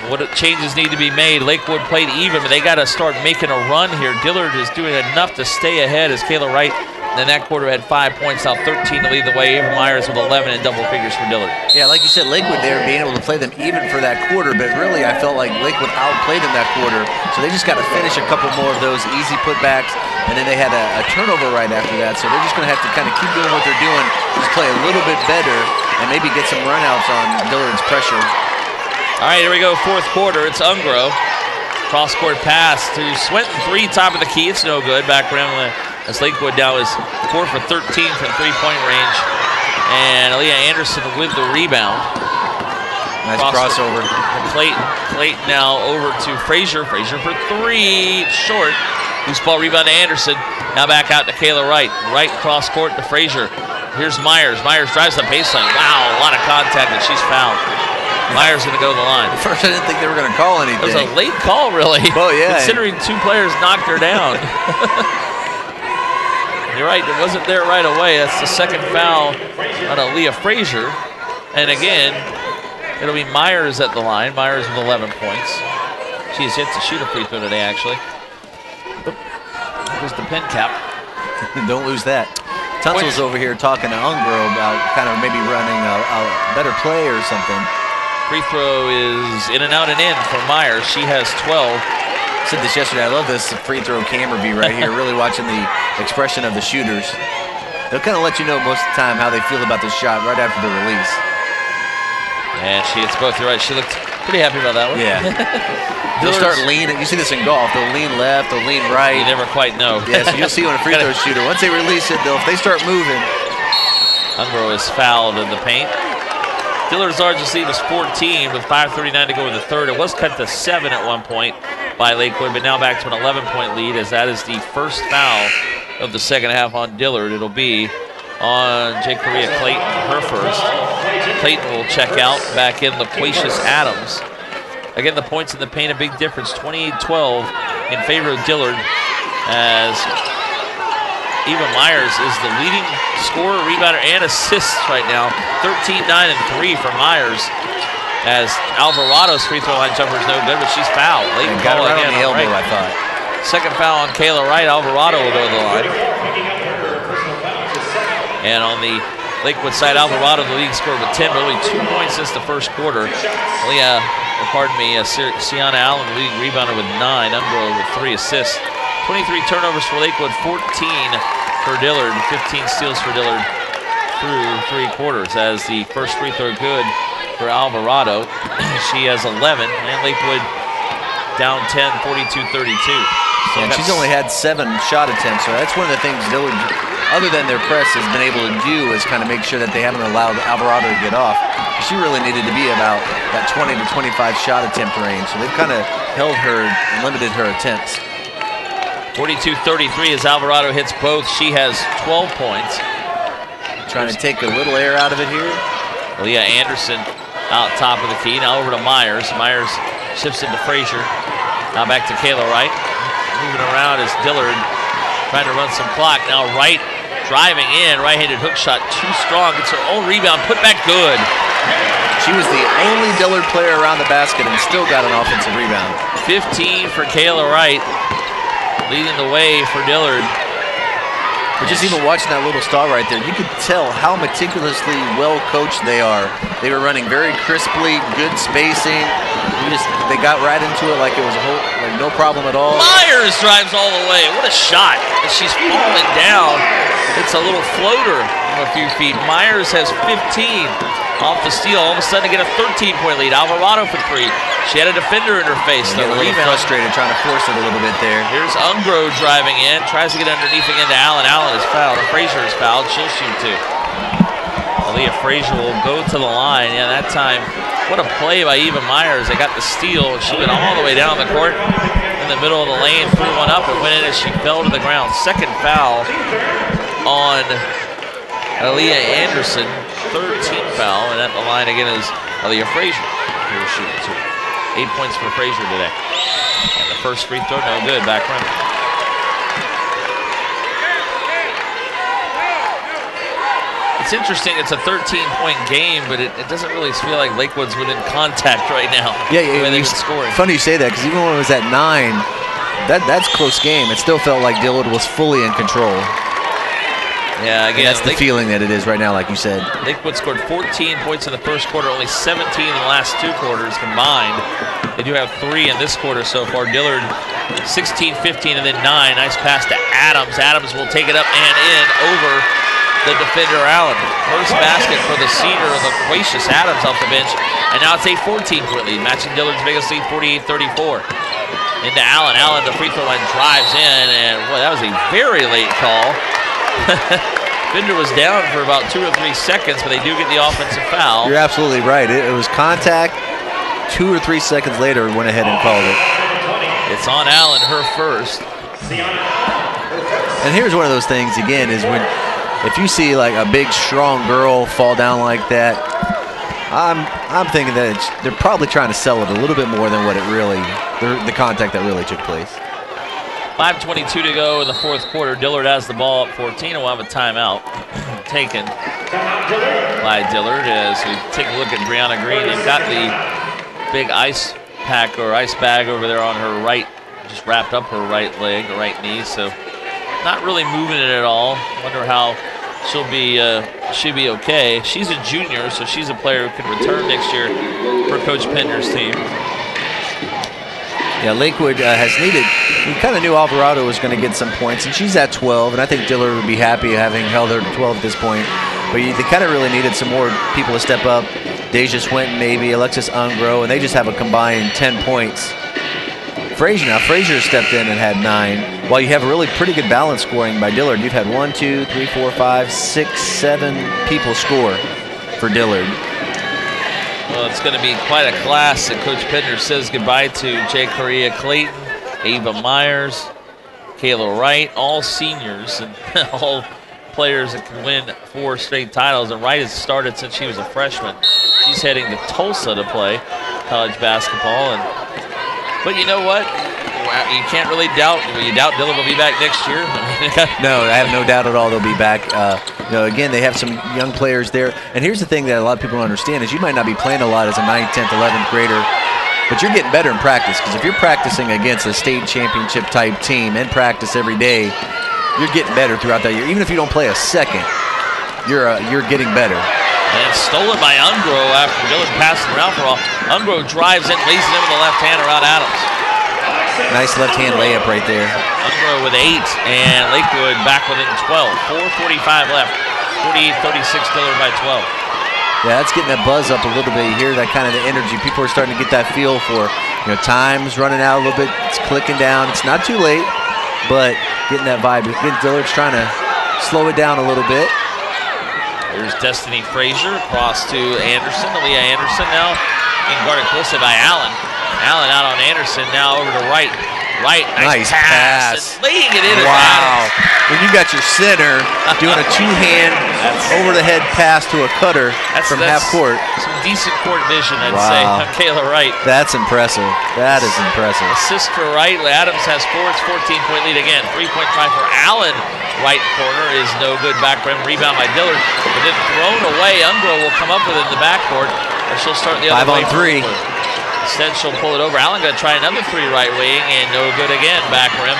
what changes need to be made? Lakewood played even, but they got to start making a run here. Dillard is doing enough to stay ahead as Kayla Wright in that quarter had 5 points, now 13 to lead the way. Ava Myers with 11 in double figures for Dillard. Yeah, like you said, Lakewood there being able to play them even for that quarter, but really I felt like Lakewood outplayed them that quarter, so they just got to finish a couple more of those easy putbacks, and then they had a turnover right after that, so they're just going to have to kind of keep doing what they're doing, just play a little bit better, and maybe get some runouts on Dillard's pressure. All right, here we go, fourth quarter. It's Ungro. Cross-court pass to Swinton, three, top of the key. It's no good. Back around as Lakewood now is 4 for 13 from three-point range. And Aaliyah Anderson with the rebound. Nice crossover. Clayton now over to Frazier. Frazier for three, short. Loose ball rebound to Anderson. Now back out to Kayla Wright. Wright cross-court to Frazier. Here's Myers. Myers drives the baseline. Wow, a lot of contact, and she's fouled. Myers going to go to the line. First, I didn't think they were going to call anything. It was a late call, really. Oh, yeah. Considering two players knocked her down. You're right, it wasn't there right away. That's the second foul on Aaliyah Frazier. And again, it'll be Myers at the line. Myers with 11 points. She has yet to shoot a free throw today, actually. There's the pin cap. Don't lose that. Tunsil's over here talking to Ungro about kind of maybe running a better play or something. Free throw is in and out and in for Myers. She has 12. I said this yesterday. I love this free throw camera view right here. Really watching the expression of the shooters. They'll kind of let you know most of the time how they feel about the shot right after the release. And it's both. You're right. She looked pretty happy about that one. Yeah. They'll start leaning. You see this in golf. They'll lean left. They'll lean right. You never quite know. Yeah. So you'll see when a free throw shooter, once they release it, if they start moving. Ungro is fouled in the paint. Dillard's largest lead was 14 with 5:39 to go in the third. It was cut to 7 at one point by Lakewood, but now back to an 11-point lead as that is the first foul of the second half on Dillard. It'll be on J. Korea Clayton, her first. Clayton will check out. Back in Laquacious Adams. Again, the points in the paint, a big difference, 28-12 in favor of Dillard as Eva Myers is the leading scorer, rebounder, and assists right now. 13, 9, and 3 for Myers. as Alvarado's free throw line jumper is no good, but she's fouled. Late got call right again on the elbow, Wright. I thought. Second foul on Kayla Wright. Alvarado will go to the line. And on the Lakewood side, Alvarado, the leading scorer with 10, but only 2 points since the first quarter. Sienna Allen, the leading rebounder with 9. Umbro with 3 assists. 23 turnovers for Lakewood, 14 for Dillard, 15 steals for Dillard through 3 quarters, as the first free throw good for Alvarado. She has 11, and Lakewood down 10, 42-32. So and she's only had 7 shot attempts, so that's one of the things Dillard, other than their press, has been able to do is kind of make sure that they haven't allowed Alvarado to get off. She really needed to be about that 20 to 25 shot attempt range, so they've kind of held her and limited her attempts. 42-33 as Alvarado hits both. She has 12 points. Trying to take a little air out of it here. Leah Anderson out top of the key. Now over to Myers. Myers shifts into Frazier. Now back to Kayla Wright. Moving around is Dillard trying to run some clock. Now Wright driving in. Right-handed hook shot too strong. Gets her own rebound. Put back good. She was the only Dillard player around the basket and still got an offensive rebound. 15 for Kayla Wright. Leading the way for Dillard. But just even watching that little star right there, you could tell how meticulously well coached they are. They were running very crisply, good spacing. They got right into it like it was no problem at all. Myers drives all the way. What a shot! As she's falling down, it's a little floater from a few feet. Myers has 15 off the steal. All of a sudden, to get a 13-point lead. Alvarado for 3. She had a defender in her face. A little frustrated, trying to force it a little bit there. Here's Umbro driving in, tries to get underneath again to Allen. Allen is fouled. Frazier is fouled. She'll shoot too. Aaliyah Frazier will go to the line. Yeah, that time, what a play by Eva Myers. They got the steal. She went all the way down the court in the middle of the lane, threw one up and went in as she fell to the ground. Second foul on Aaliyah Anderson. 13th foul, and at the line again is Aaliyah Frazier. Here's shooting too. 8 points for Frazier today. And the first free throw, no good, back rim. It's interesting, it's a 13-point game, but it doesn't really feel like Lakewood's within contact right now. Yeah, they've been scoring. Funny you say that, because even when it was at 9, that's a close game. It still felt like Dillard was fully in control. Yeah, again, and that's the feeling that it is right now, like you said. Lakewood scored 14 points in the first quarter, only 17 in the last 2 quarters combined. They do have 3 in this quarter so far. Dillard 16, 15, and then 9. Nice pass to Adams. Adams will take it up and in over the defender Allen. First basket for the senior, Laquacious Adams off the bench. And now it's a 14-point lead, matching Dillard's biggest lead, 48-34. Into Allen. Allen, the free throw line, drives in, and boy, that was a very late call. Bender was down for about 2 or 3 seconds, but they do get the offensive foul. You're absolutely right. It was contact. 2 or 3 seconds later, went ahead and called it. It's on Allen, her first. And here's one of those things, again, is when if you see like a big, strong girl fall down like that, I'm thinking that they're probably trying to sell it a little bit more than what it really, the contact that really took place. 5:22 to go in the fourth quarter. Dillard has the ball at 14, and we'll have a timeout taken by Dillard as we take a look at Brianna Green. They've got the big ice pack or ice bag over there on her right, just wrapped up her right leg, her right knee, so not really moving it at all. Wonder how she'll be okay. She's a junior, so she's a player who can return next year for Coach Pender's team. Yeah, Lakewood has needed, we kind of knew Alvarado was going to get some points, and she's at 12, and I think Dillard would be happy having held her to 12 at this point. But they kind of really needed some more people to step up. Deja Swinton, maybe, Alexis Ungro, and they just have a combined 10 points. Frazier stepped in and had 9. While you have a really pretty good balance scoring by Dillard, you've had 1, 2, 3, 4, 5, 6, 7 people score for Dillard. Well, it's going to be quite a class that Coach Pender says goodbye to. Jay Correa Clayton, Ava Myers, Kayla Wright, all seniors and all players that can win 4 straight titles. And Wright has started since she was a freshman. She's heading to Tulsa to play college basketball. But you know what? You can't really doubt. You doubt Dillard will be back next year? No, I have no doubt at all they'll be back. again, they have some young players there. And here's the thing that a lot of people don't understand is you might not be playing a lot as a 9th, 10th, 11th grader, but you're getting better in practice, because if you're practicing against a state championship type team in practice every day, you're getting better throughout that year. Even if you don't play a second, you're getting better. And it's stolen by Ungro after Dillard passed it around for all. Ungro drives in, lays it in with the left hand around Adams. Nice left-hand layup right there. Ungro with 8, and Lakewood back within 12. 4:45 left. 48-36, Dillard by 12. Yeah, that's getting that buzz up a little bit. You hear that kind of the energy. People are starting to get that feel for, time's running out a little bit. It's clicking down. It's not too late, but getting that vibe. Again, Dillard's trying to slow it down a little bit. Here's Destiny Frazier across to Anderson. Aaliyah Anderson now being guarded closely by Allen. Allen out on Anderson, now over to Wright. Wright, nice pass. And laying it in. Wow. When you got your center doing a two-hand over-the-head pass to a cutter from half court. Some decent court vision, I'd say, on Kayla Wright. That's impressive. That is impressive. Assist for Wright. Adams has 4. It's 14-point lead again. 3-point try for Allen. Right corner is no good. Back rim rebound by Dillard. But then thrown away. Ungro will come up with it in the backcourt. And she'll start the other way. 5 on 3. Instead, she'll pull it over. Allen going to try another 3 right wing, and no good again. Back rim.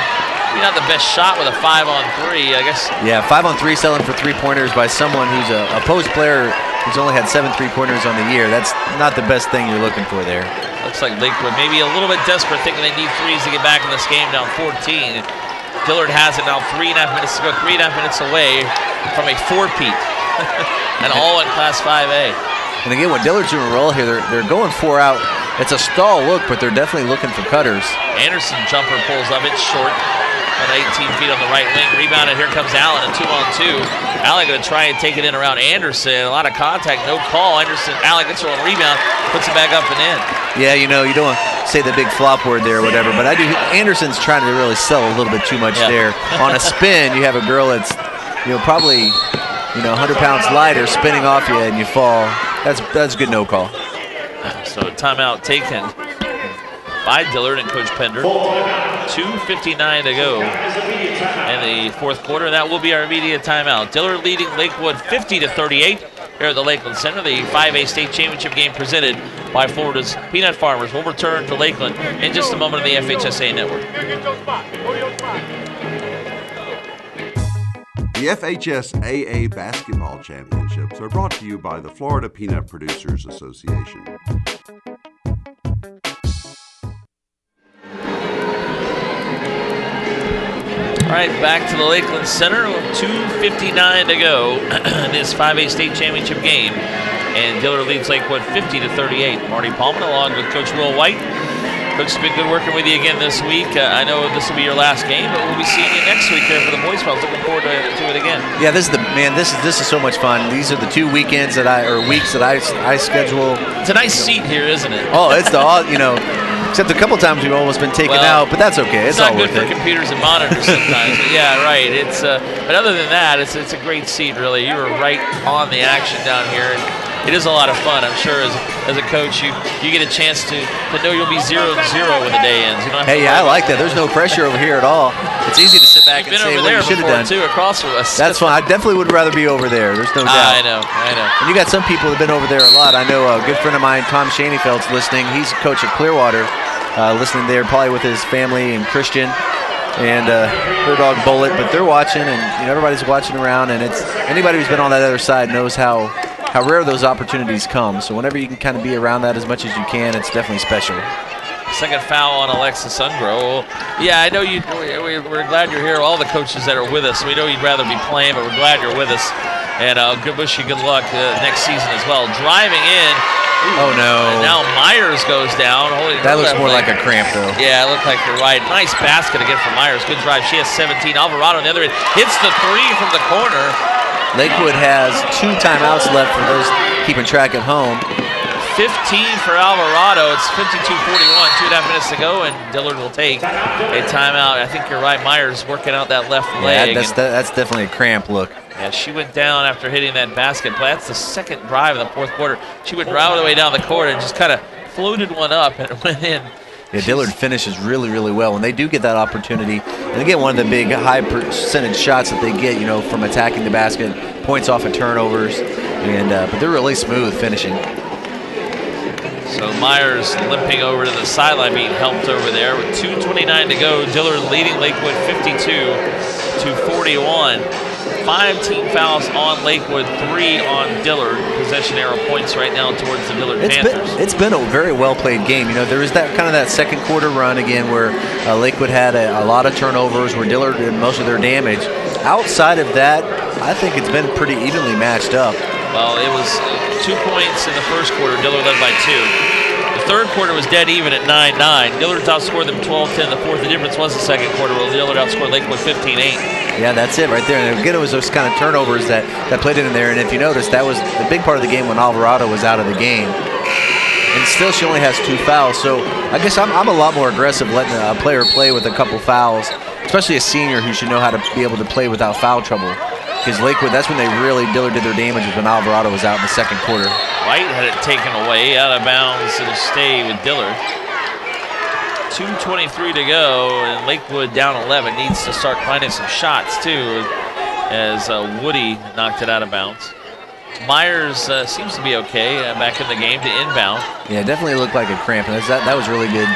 Maybe not the best shot with a 5 on 3, I guess. Yeah, 5 on 3 selling for 3-pointers by someone who's a post player who's only had 7 3-pointers on the year. That's not the best thing you're looking for there. Looks like Lakewood maybe a little bit desperate, thinking they need 3s to get back in this game, down 14. Dillard has it now, 3.5 minutes to go, 3.5 minutes away from a 4-peat. And all in Class 5A. And again, when Dillard's doing a roll here, they're going 4 out. It's a stall look, but they're definitely looking for cutters. Anderson jumper pulls up, it's short. About 18 feet on the right wing. Rebounded, here comes Allen, a 2-on-2. Allen going to try and take it in around Anderson. A lot of contact, no call. Allen gets her on rebound, puts it back up and in. Yeah, you don't want to say the big flop word there or whatever, but Anderson's trying to really sell a little bit too much there. On a spin, you have a girl that's, probably, 100 pounds lighter spinning off you and you fall. That's a good no call. So timeout taken by Dillard and Coach Pender. 2:59 to go in the fourth quarter. That will be our immediate timeout. Dillard leading Lakewood 50-38 here at the Lakeland Center. The 5A state championship game presented by Florida's Peanut Farmers. We'll return to Lakeland in just a moment on the FHSAA network. The FHSAA basketball championships are brought to you by the Florida Peanut Producers Association. All right, back to the Lakeland Center. 2:59 to go in this 5A state championship game. And Dillard leads Lakewood 50-38. Marty Palmer along with Coach Will White. Coach, it's been good working with you again this week. I know this will be your last game, but we'll be seeing you next week there for the boys' club. Looking forward to it again. Yeah, this is so much fun. These are the 2 weekends weeks that I schedule. It's a nice seat here, isn't it? Oh, it's except a couple times we've almost been taken out, but that's okay. It's all worth it. It's not good for computers and monitors sometimes. But yeah, right. But other than that, it's a great seat, really. You were right on the action down here. It is a lot of fun, I'm sure. As a coach, you get a chance to know you'll be 0-0 when the day ends. Hey, I like that. There's no pressure over here at all. It's easy to sit back and say what you should have done. Too, across from us. That's fine. I definitely would rather be over there. There's no doubt. I know. And you got some people who've been over there a lot. I know a good friend of mine, Tom Shaneyfeld's listening. He's a coach at Clearwater, listening there probably with his family and Christian and her dog Bullet. But they're watching, and everybody's watching around. And it's anybody who's been on that other side knows how rare those opportunities come. So whenever you can kind of be around that as much as you can, it's definitely special. Second foul on Alexis Ungro. Yeah, I know we're glad you're here. All the coaches that are with us, we know you'd rather be playing, but we're glad you're with us. And wish you good luck next season as well. Driving in. Oh, no. And now Myers goes down. That looks more like a cramp, though. Yeah, it looked like you're right. Nice basket again from Myers. Good drive. She has 17. Alvarado on the other end hits the 3 from the corner. Lakewood has 2 timeouts left for those keeping track at home. 15 for Alvarado. It's 52-41, 2.5 minutes to go, and Dillard will take a timeout. I think you're right. Myers working out that left leg. That's definitely a cramp look. Yeah, she went down after hitting that basket play. That's the second drive in the fourth quarter. She went right all the way down the court and just kind of floated one up, and it went in. Yeah, Dillard finishes really, really well. When they do get that opportunity, and again, one of the big high percentage shots that they get, from attacking the basket, points off of turnovers, and but they're really smooth finishing. So Myers limping over to the sideline, being helped over there with 2:29 to go. Dillard leading Lakewood 52-41. 5 team fouls on Lakewood, 3 on Dillard. Possession arrow points right now towards the Dillard Panthers. It's been a very well played game. There was that kind of that second quarter run again where Lakewood had a lot of turnovers, where Dillard did most of their damage. Outside of that, I think it's been pretty evenly matched up. Well, it was 2 points in the first quarter. Dillard led by 2. The third quarter was dead even at 9-9. Dillard outscored them 12-10. The fourth, the difference was the second quarter, where Dillard outscored Lakewood 15-8. Yeah, that's it right there. And again, it was those kind of turnovers that played in there. And if you notice, that was the big part of the game when Alvarado was out of the game. And still, she only has 2 fouls. So I guess I'm a lot more aggressive letting a player play with a couple fouls, especially a senior who should know how to be able to play without foul trouble. Because Lakewood, that's when Dillard did their damage, was when Alvarado was out in the second quarter. White had it taken away, out of bounds. It'll stay with Dillard. 2:23 to go, and Lakewood down 11. Needs to start finding some shots, too, as Woody knocked it out of bounds. Myers seems to be okay back in the game to inbound. Yeah, definitely looked like a cramp. And that was really good.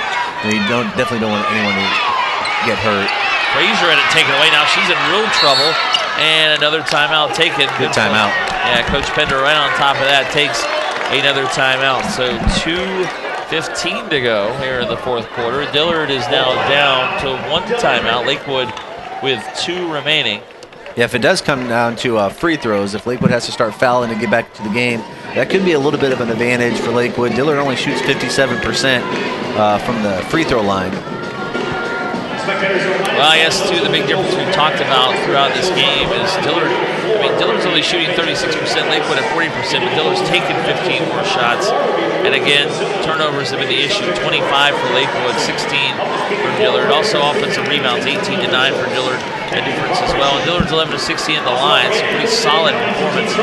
You definitely don't want anyone to get hurt. Frazier had it taken away. Now she's in real trouble. And another timeout taken. Good timeout. Yeah, Coach Pender right on top of that takes another timeout. So 2:15 to go here in the fourth quarter. Dillard is now down to 1 timeout. Lakewood with 2 remaining. Yeah, if it does come down to free throws, if Lakewood has to start fouling to get back to the game, that could be a little bit of an advantage for Lakewood. Dillard only shoots 57% from the free throw line. Well, I guess, too, the big difference we've talked about throughout this game is Dillard's only shooting 36%, Lakewood at 40%, but Dillard's taken 15 more shots. And again, turnovers have been the issue. 25 for Lakewood, 16 for Dillard. Also offensive rebounds, 18-9 for Dillard, a difference as well. And Dillard's 11-16 at the line, so pretty solid performance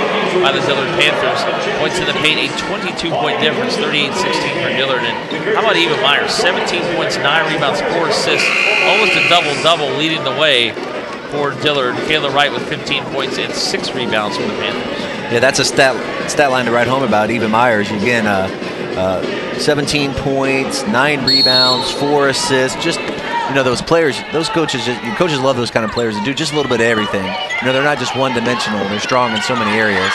by the Dillard Panthers. Points in the paint, a 22-point difference, 38-16 for Dillard. And how about Eva Myers? 17 points, 9 rebounds, 4 assists, almost a double-double leading the way for Dillard. Kayla Wright with 15 points and 6 rebounds for the Panthers. Yeah, that's a stat line to write home about. Eva Myers, again, 17 points, 9 rebounds, 4 assists. Just, those players, those coaches love those kind of players that do just a little bit of everything. They're not just one-dimensional. They're strong in so many areas.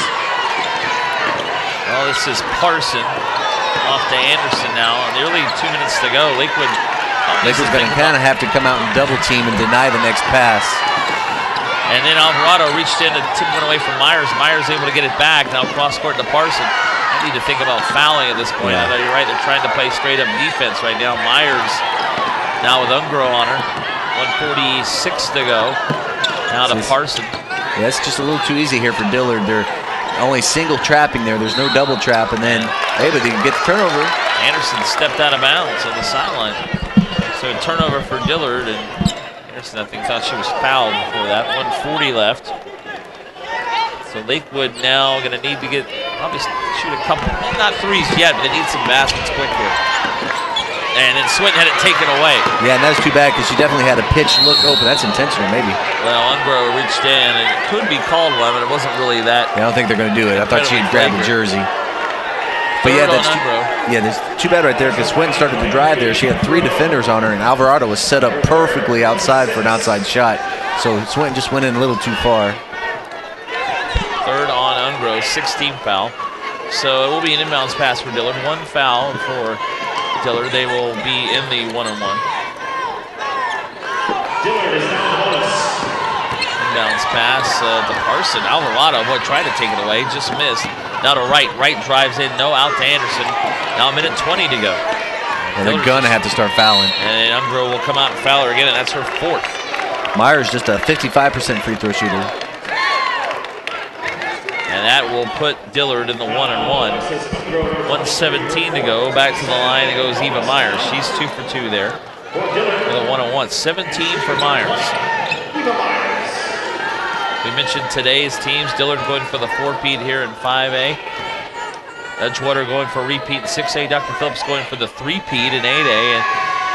Well, this is Parson off to Anderson now. Nearly 2 minutes to go. Lakewood's going to kind of have to come out and double team and deny the next pass. And then Alvarado reached in to tip one away from Myers. Myers able to get it back. Now cross court to Parson. I need to think about fouling at this point. Yeah. I know you're right. They're trying to play straight up defense right now. Myers now with Ungro on her. 1:46 to go. Now to Parson. Yeah, it's just a little too easy here for Dillard. They're only single trapping there. There's no double trap. And then, hey, but they can get the turnover. Anderson stepped out of bounds on the sideline. So a turnover for Dillard, and Anderson, I think, thought she was fouled before that. 1:40 left. So Lakewood now going to need to probably shoot a couple, not threes yet, but they need some baskets quick here. And then Swinton had it taken away. Yeah, and that was too bad because she definitely had a pitch look open. That's intentional, maybe. Well, Ungro reached in, and it could be called one, but it wasn't really that. Yeah, I don't think they're going to do it. I thought she'd grab the jersey. But yeah, that's too bad right there because Swinton started to drive there. She had 3 defenders on her, and Alvarado was set up perfectly outside for an outside shot. So Swinton just went in a little too far. Third on Ungro, 16th foul. So it will be an inbounds pass for Dillard. 1 foul for Dillard. They will be in the 1-on-1. Dillard is now on us. Inbounds pass to Parson. Alvarado, tried to take it away, just missed. Now to Wright. Wright drives in, no out to Anderson. Now 1:20 to go. And they're going to have to start fouling. And Ungro will come out and foul her again, and that's her 4th. Myers just a 55% free throw shooter. And that will put Dillard in the 1-on-1. 1:17 to go. Back to the line it goes Eva Myers. She's 2 for 2 there. With a 1-on-1. 17 for Myers. We mentioned today's teams. Dillard going for the 4-peat here in 5A. Edgewater going for a repeat in 6A. Dr. Phillips going for the 3-peat in 8A. And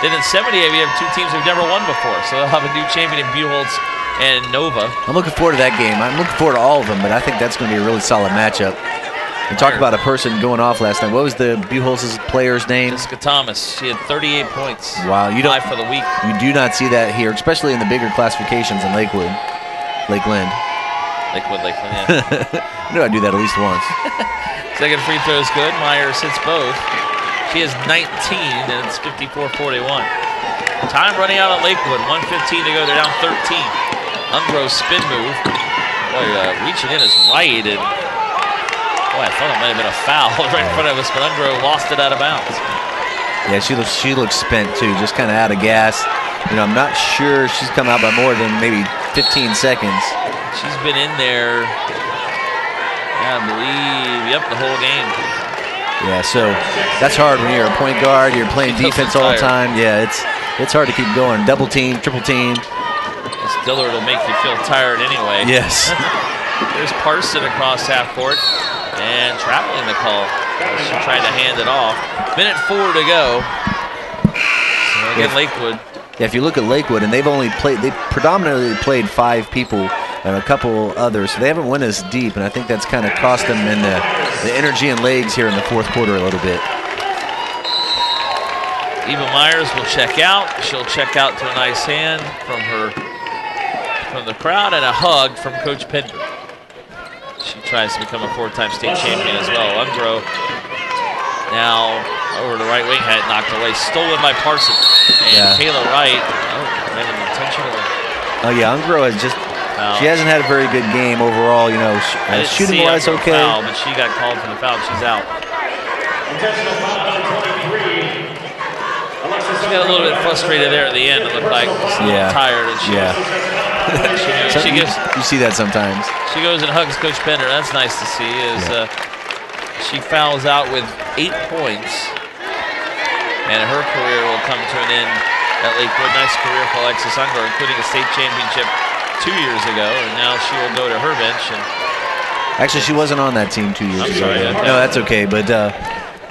Then in 7A, we have two teams who've never won before. So they'll have a new champion in Buchholz and Nova. I'm looking forward to that game. I'm looking forward to all of them, but I think that's going to be a really solid matchup. And talk about a person going off last night. What was the Buchholz's player's name? Jessica Thomas. She had 38 points. Wow, you don't for the week. You do not see that here, especially in the bigger classifications in Lakeland. Lakeland, yeah. I knew I'd do that at least once. Second free throw is good. Myers hits both. She has 19, and it's 54-41. Time running out at Lakewood. 1:15 to go. They're down 13. Ungro's spin move. Boy, reaching in is right, and boy, I thought it might have been a foul right in front of us, but Ungro lost it out of bounds. Yeah, she looks spent too, just kind of out of gas. You know, I'm not sure she's come out by more than maybe 15 seconds. She's been in there, I believe, the whole game. Yeah, so that's hard when you're a point guard, you're playing defense all the time. Yeah, it's hard to keep going. Double team, triple team. This Dillard will make you feel tired anyway. Yes. There's Parson across half court. And traveling the call. She tried to hand it off. Minute 4 to go. So again, Lakewood. Yeah, if you look at Lakewood, and they predominantly played 5 people and a couple others, so they haven't went as deep, and I think that's kind of cost them in the energy and legs here in the fourth quarter a little bit. Eva Myers will check out. She'll check out to a nice hand from the crowd and a hug from Coach Pender. She tries to become a 4-time state champion as well. Ungro now over the right wing, had it knocked away, stolen by Parson. And Kayla Wright, made an intentional. Oh yeah, Ungro has she hasn't had a very good game overall. You know, shooting wise okay. Foul, but she got called for the foul. She's out. Intentional foul number 23. She got a little bit frustrated there at the end. It looked like she's a little tired. And you see that sometimes. She goes and hugs Coach Pender. That's nice to see. She fouls out with 8 points, and her career will come to an end at Lakewood. Nice career for Alexis Ungro, including a state championship 2 years ago, and now she will go to her bench. And actually, she wasn't on that team 2 years ago. No, that's okay. But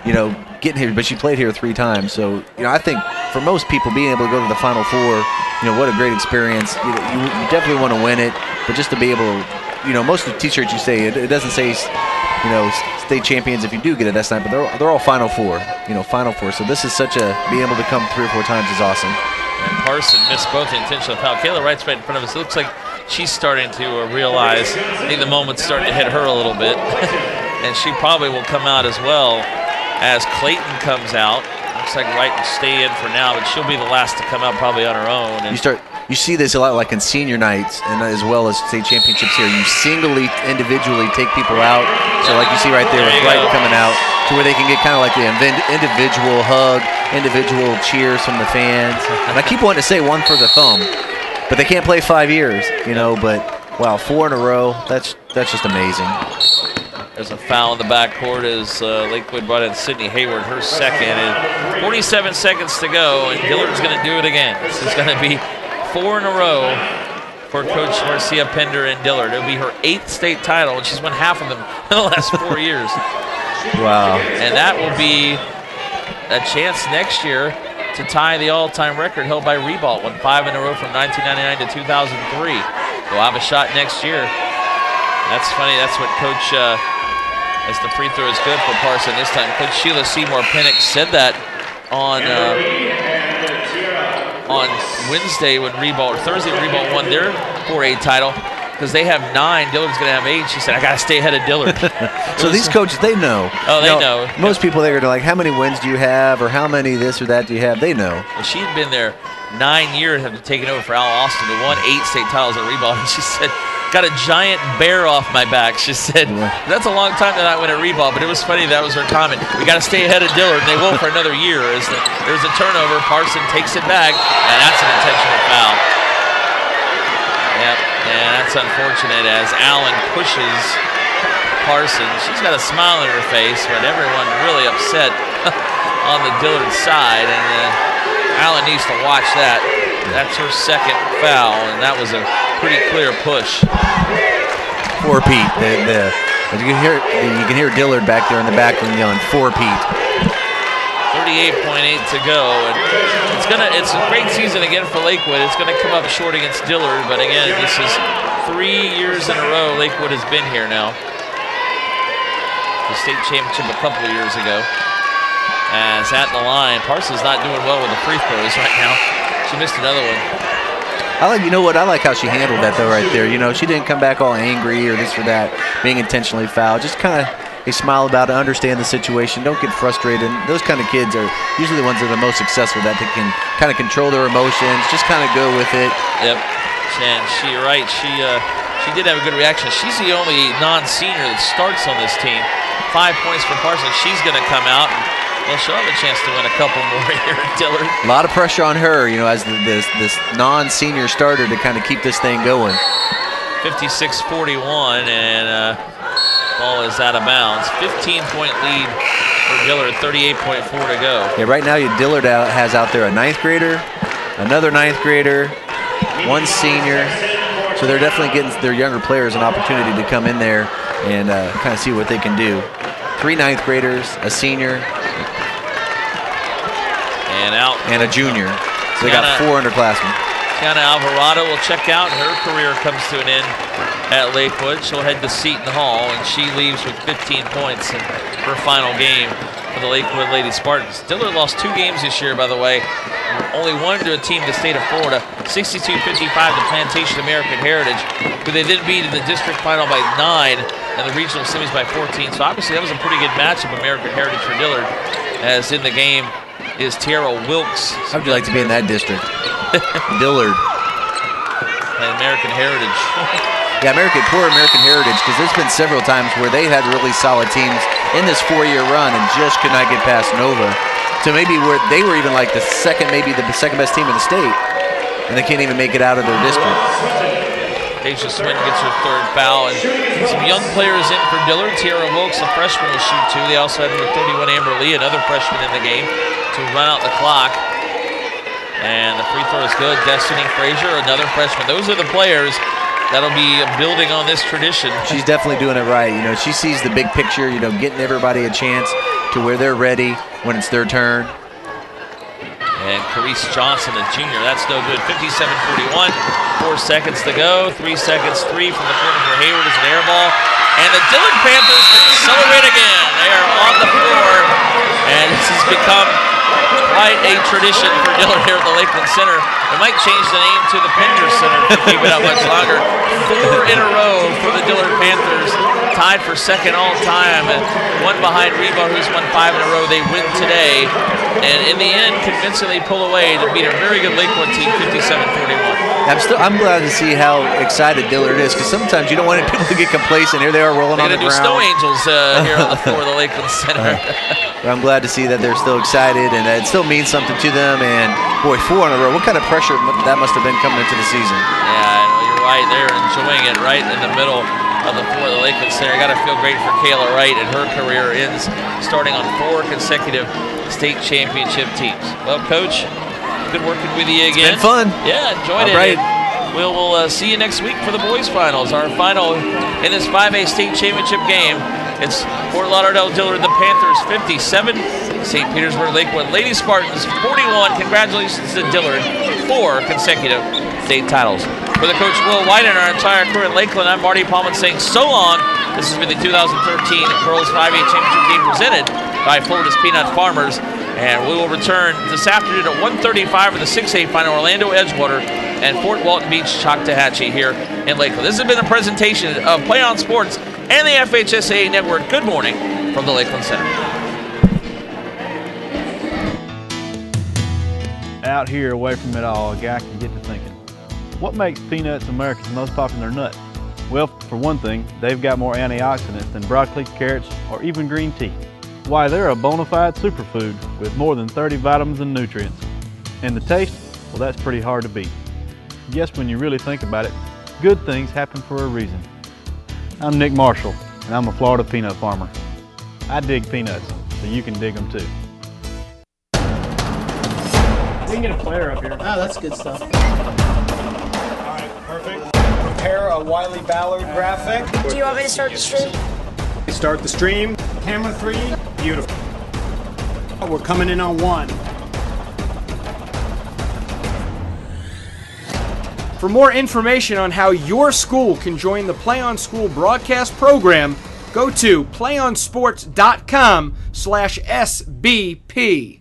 you know, getting here, but she played here 3 times. So you know, I think for most people, being able to go to the Final Four, you know, what a great experience. You definitely want to win it, but just to be able to, you know, most of the T-shirts you say, it doesn't say, you know, state champions if you do get it. That's not, but they're all Final Four. You know, Final Four. So this is being able to come 3 or 4 times is awesome. And Parson missed both the intentional foul. Kayla Wright's right in front of us. It looks like she's starting to realize. I think the moment's starting to hit her a little bit, and she probably will come out as well as Clayton comes out. Looks like Wright will stay in for now, but she'll be the last to come out probably on her own. And you see this a lot like in senior nights and as well as state championships here. You individually take people out. So like you see right there with Wright coming out to where they can get kind of like the individual hug, individual cheers from the fans. And I keep wanting to say 1 for the thumb, but they can't play 5 years, you know, but wow, 4 in a row, that's just amazing. There's a foul in the backcourt as Lakewood brought in Sydney Hayward, her second. And 47 seconds to go, and Dillard's going to do it again. This is going to be 4 in a row for Coach Marcia Pender and Dillard. It'll be her 8th state title, and she's won half of them in the last 4 years. Wow. And that will be a chance next year to tie the all-time record held by Ribault. Won 5 in a row from 1999 to 2003. They'll have a shot next year. That's funny. That's what Coach... as the free throw is good for Parson this time. Coach Sheila Seymour Pennick said that on Wednesday when Thursday Ribault won their 4A title because they have 9. Dillard's going to have 8. She said, I got to stay ahead of Dillard. So these coaches, they know. Oh, they know. Most people there are like, how many wins do you have or how many this or that do you have? They know. Well, she had been there 9 years, have taken over for Al Austin, who won 8 state titles at Ribault. And she said, got a giant bear off my back. She said, that's a long time to not win at Ribault, but it was funny. That was her comment. We got to stay ahead of Dillard, and they will for another year. There's a turnover. Parson takes it back, and that's an intentional foul. Yep, and that's unfortunate as Allen pushes Parson. She's got a smile on her face, but everyone really upset on the Dillard side, and Allen needs to watch that. That's her 2nd foul, and that was a pretty clear push. For Pete. You can hear Dillard back there in the back room yelling, for Pete. 38 38.8 to go, and it's a great season again for Lakewood. It's gonna come up short against Dillard, but again, this is 3 years in a row Lakewood has been here now. The state championship a couple of years ago. As at the line, Parsons not doing well with the free throws right now. She missed another one. You know what? I like how she handled that though, right there. You know, she didn't come back all angry or this or that, being intentionally fouled. Just kind of a smile about it, understand the situation, don't get frustrated. Those kind of kids are usually the ones that are the most successful, that they can kind of control their emotions, just kind of go with it. Yep, and you're right. She did have a good reaction. She's the only non-senior that starts on this team. 5 points for Parsons. She's going to come out. Well, she'll have a chance to win a couple more here at Dillard. A lot of pressure on her, you know, as this non-senior starter to kind of keep this thing going. 56-41, and ball is out of bounds. 15-point lead for Dillard, 38.4 to go. Yeah, right now Dillard has out there a 9th grader, another 9th grader, one senior. So they're definitely getting their younger players an opportunity to come in there and kind of see what they can do. 3 9th graders, a senior, and a junior. So they got 4 underclassmen. Tiana Alvarado will check out. Her career comes to an end at Lakewood. She'll head to Seton Hall, and she leaves with 15 points in her final game for the Lakewood Lady Spartans. Dillard lost 2 games this year, by the way. Only one to a team in the state of Florida. 62-55 to Plantation American Heritage, who they did beat in the district final by 9 and the regional semis by 14. So obviously that was a pretty good matchup, American Heritage for Dillard, as in the game is Tierra Wilkes. How would you like to be in that district? Dillard. And American Heritage. Yeah, poor American Heritage, because there's been several times where they had really solid teams in this 4-year run and just could not get past Nova. So maybe where they were even like the second best team in the state, and they can't even make it out of their district. Deja Swinton gets her 3rd foul, and some young players in for Dillard. Tierra Wilkes, a freshman, will shoot 2. They also have number 31 Amber Lee, another freshman in the game, to run out the clock. And the free throw is good. Destiny Frazier, another freshman. Those are the players that'll be building on this tradition. She's definitely doing it right. You know, she sees the big picture, you know, getting everybody a chance to where they're ready when it's their turn. And Carice Johnson, a junior, that's no good. 57-41, 4 seconds to go. 3 seconds, 3 from the corner for Hayward is an air ball. And the Dillard Panthers can celebrate again. They are on the floor, and this has become quite a tradition for Dillard here at the Lakeland Center. They might change the name to the Pender Center to keep it up much longer. 4 in a row for the Dillard Panthers, tied for 2nd all time, and 1 behind Reba, who's won 5 in a row. They win today, and in the end, convincingly pull away to beat a very good Lakewood team, 57-41. I'm glad to see how excited Dillard is, because sometimes you don't want people to get complacent. Here they are rolling on the ground. They're going to do snow angels here on the floor of the Lakeland Center. But I'm glad to see that they're still excited, and it still means something to them. And boy, 4 in a row, what kind of pressure that must have been coming into the season. Yeah, you're right. They're enjoying it right in the middle of the floor of the Lakeland Center. Got to feel great for Kayla Wright, and her career ends starting on 4 consecutive state championship teams. Well, Coach, good working with you again. It's been fun. Yeah, enjoyed it. Right. We'll see you next week for the boys' finals. Our final in this 5A state championship game. It's Fort Lauderdale Dillard, the Panthers 57, St. Petersburg Lakewood Lady Spartans 41. Congratulations to Dillard, 4 consecutive state titles. For the Coach Will White and our entire crew in Lakeland, I'm Marty Palman saying so long. This has been the 2013 Girls 5A Championship game presented by Florida's Peanut Farmers. And we will return this afternoon at 1:35 for the 6A final, Orlando Edgewater and Fort Walton Beach Choctawhatchee here in Lakeland. This has been a presentation of Play On Sports and the FHSAA Network. Good morning from the Lakeland Center. Out here, away from it all, a guy can get to thinking, what makes peanuts America's most popular nut? Well, for one thing, they've got more antioxidants than broccoli, carrots, or even green tea. Why, they're a bona fide superfood with more than 30 vitamins and nutrients. And the taste? Well, that's pretty hard to beat. Yes, when you really think about it, good things happen for a reason. I'm Nick Marshall, and I'm a Florida peanut farmer. I dig peanuts, so you can dig them too. We can get a player up here. Oh, that's good stuff. All right, perfect. Prepare a Wiley Ballard graphic. Do you want me to start the stream? Start the stream. Camera 3. Beautiful. We're coming in on 1. For more information on how your school can join the Play on School broadcast program, go to playonsports.com/SBP.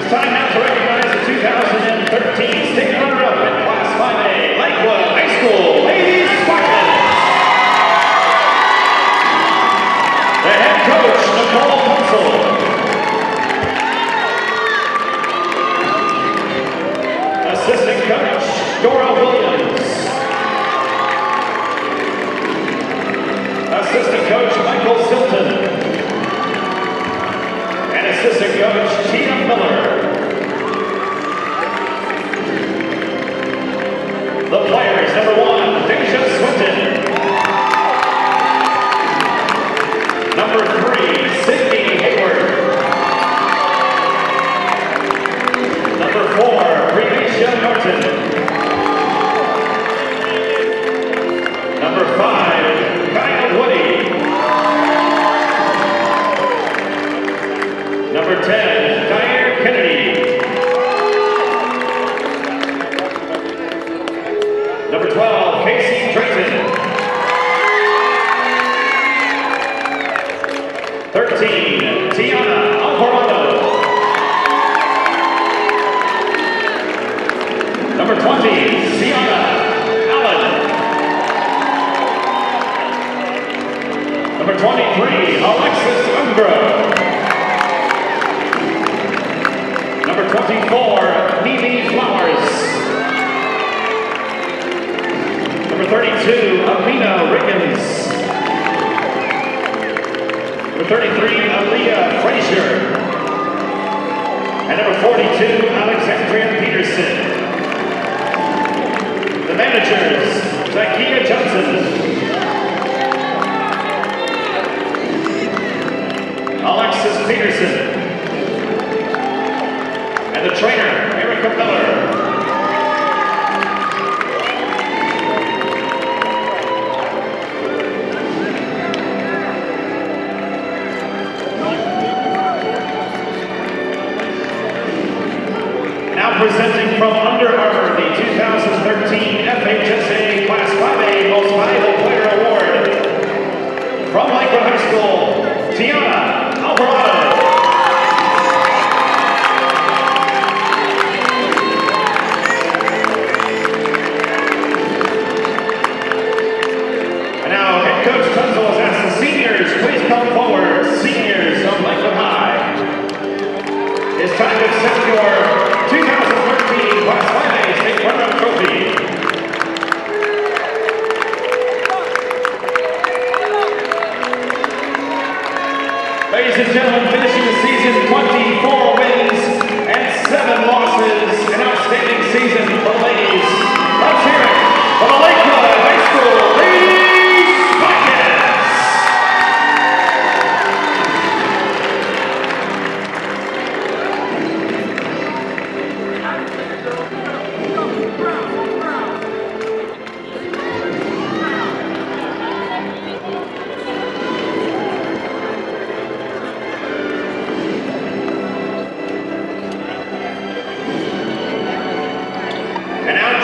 Time now to recognize the 2013 state runner-up in Class 5A, Lakewood High School Ladies Spartans. The head coach, Nicole Punsel. Assistant coach, Dora Williams. Assistant coach, Michael Silton. And assistant coach, Tina Miller. The players, number 1, Deja Swinton. Number 3, Sydney Hayward. Number 4, Renisha Norton. Number 5, Kyle Woody. Number 10, Diane Kennedy. Number 12, Casey Drayton. 13, Tiana Alvarado. Number 20, Sienna Allen. Number 23, Alexis Umbro. Number 24, Mimi Flowers. Number 32, Amina Riggins. Number 33, Aaliyah Frazier. And number 42, Alexandria Peterson. The managers, Zakia Johnson. Alexis Peterson. And the trainer, Erica Miller. Now presenting from Under Armour, the 2013 FHSAA Class 5A Most Valuable Player Award. From Lakewood High School, Tiana Alvarado. Coach Tunzel has asked the seniors, please come forward. present your 2013 Class 5A State Runner-Up Trophy. Ladies and gentlemen, finishing the season 24 wins and 7 losses. An outstanding season for the ladies. Let's hear it for the Lakewood High School Ladies Podcast.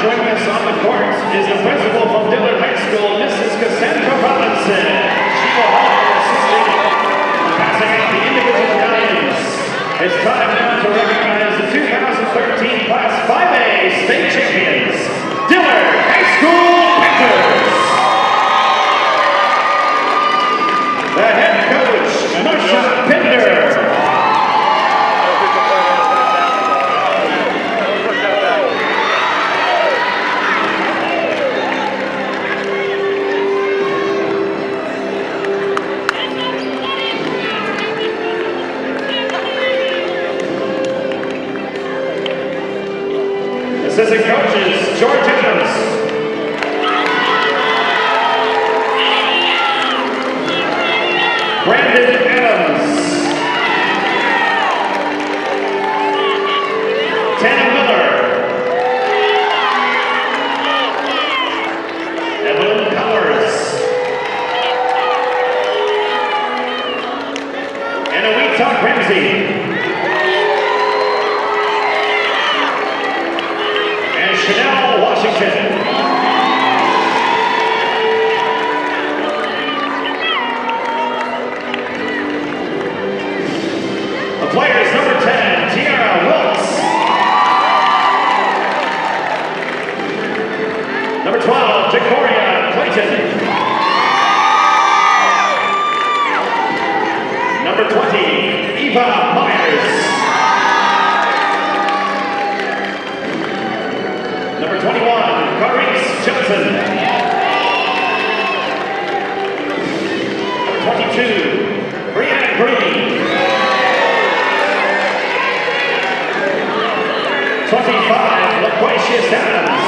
Joining us on the court is the principal from Dillard High School, Mrs. Cassandra Robinson. She will help assisting passing out the individual medallions. It's time now to recognize the 2013 Class 5A State Champions, Dillard High School Panthers. The head coach, Marsha Pinder. Assistant coaches, George Adams. Brandon Adams. Tana Miller. Evelyn Powers. And Awita Ramsey. Chanel Washington. The players, number 10, Tiara Wilkes. Number 12, Victoria Clayton. Number 20, Eva Myers. Number 21, Clarice Johnson. Number 22, Brianna Green. 25, LaQuacious Adams.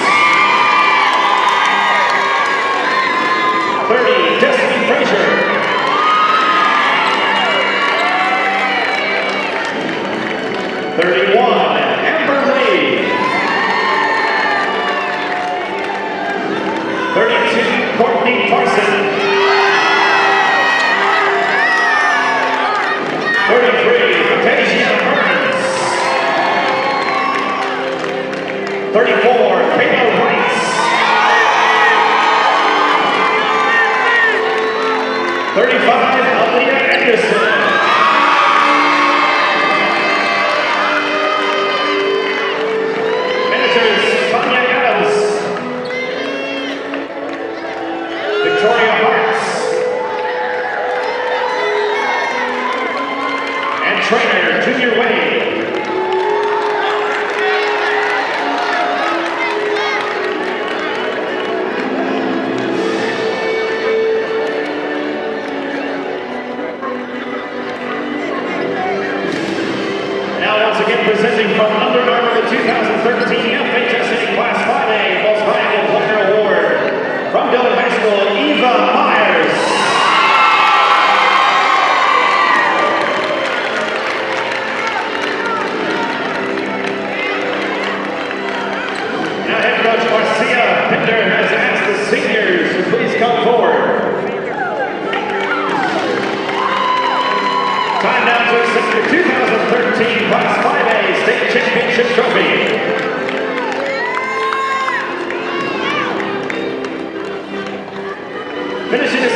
30, Destiny Frazier. 31, Amber Lee. 32, Courtney Parson. 33, Fantasia Burns. 34, Kayla Rice. 35, Aaliyah Anderson. 2013 FHSAA Class 5A Most Valuable Player Award from Dillard High School, Eva Myers. Now head coach Marcia Pinder has asked the seniors to please come forward. Time now to accept the 2013 Class 5A State Championship Trophy. Finishing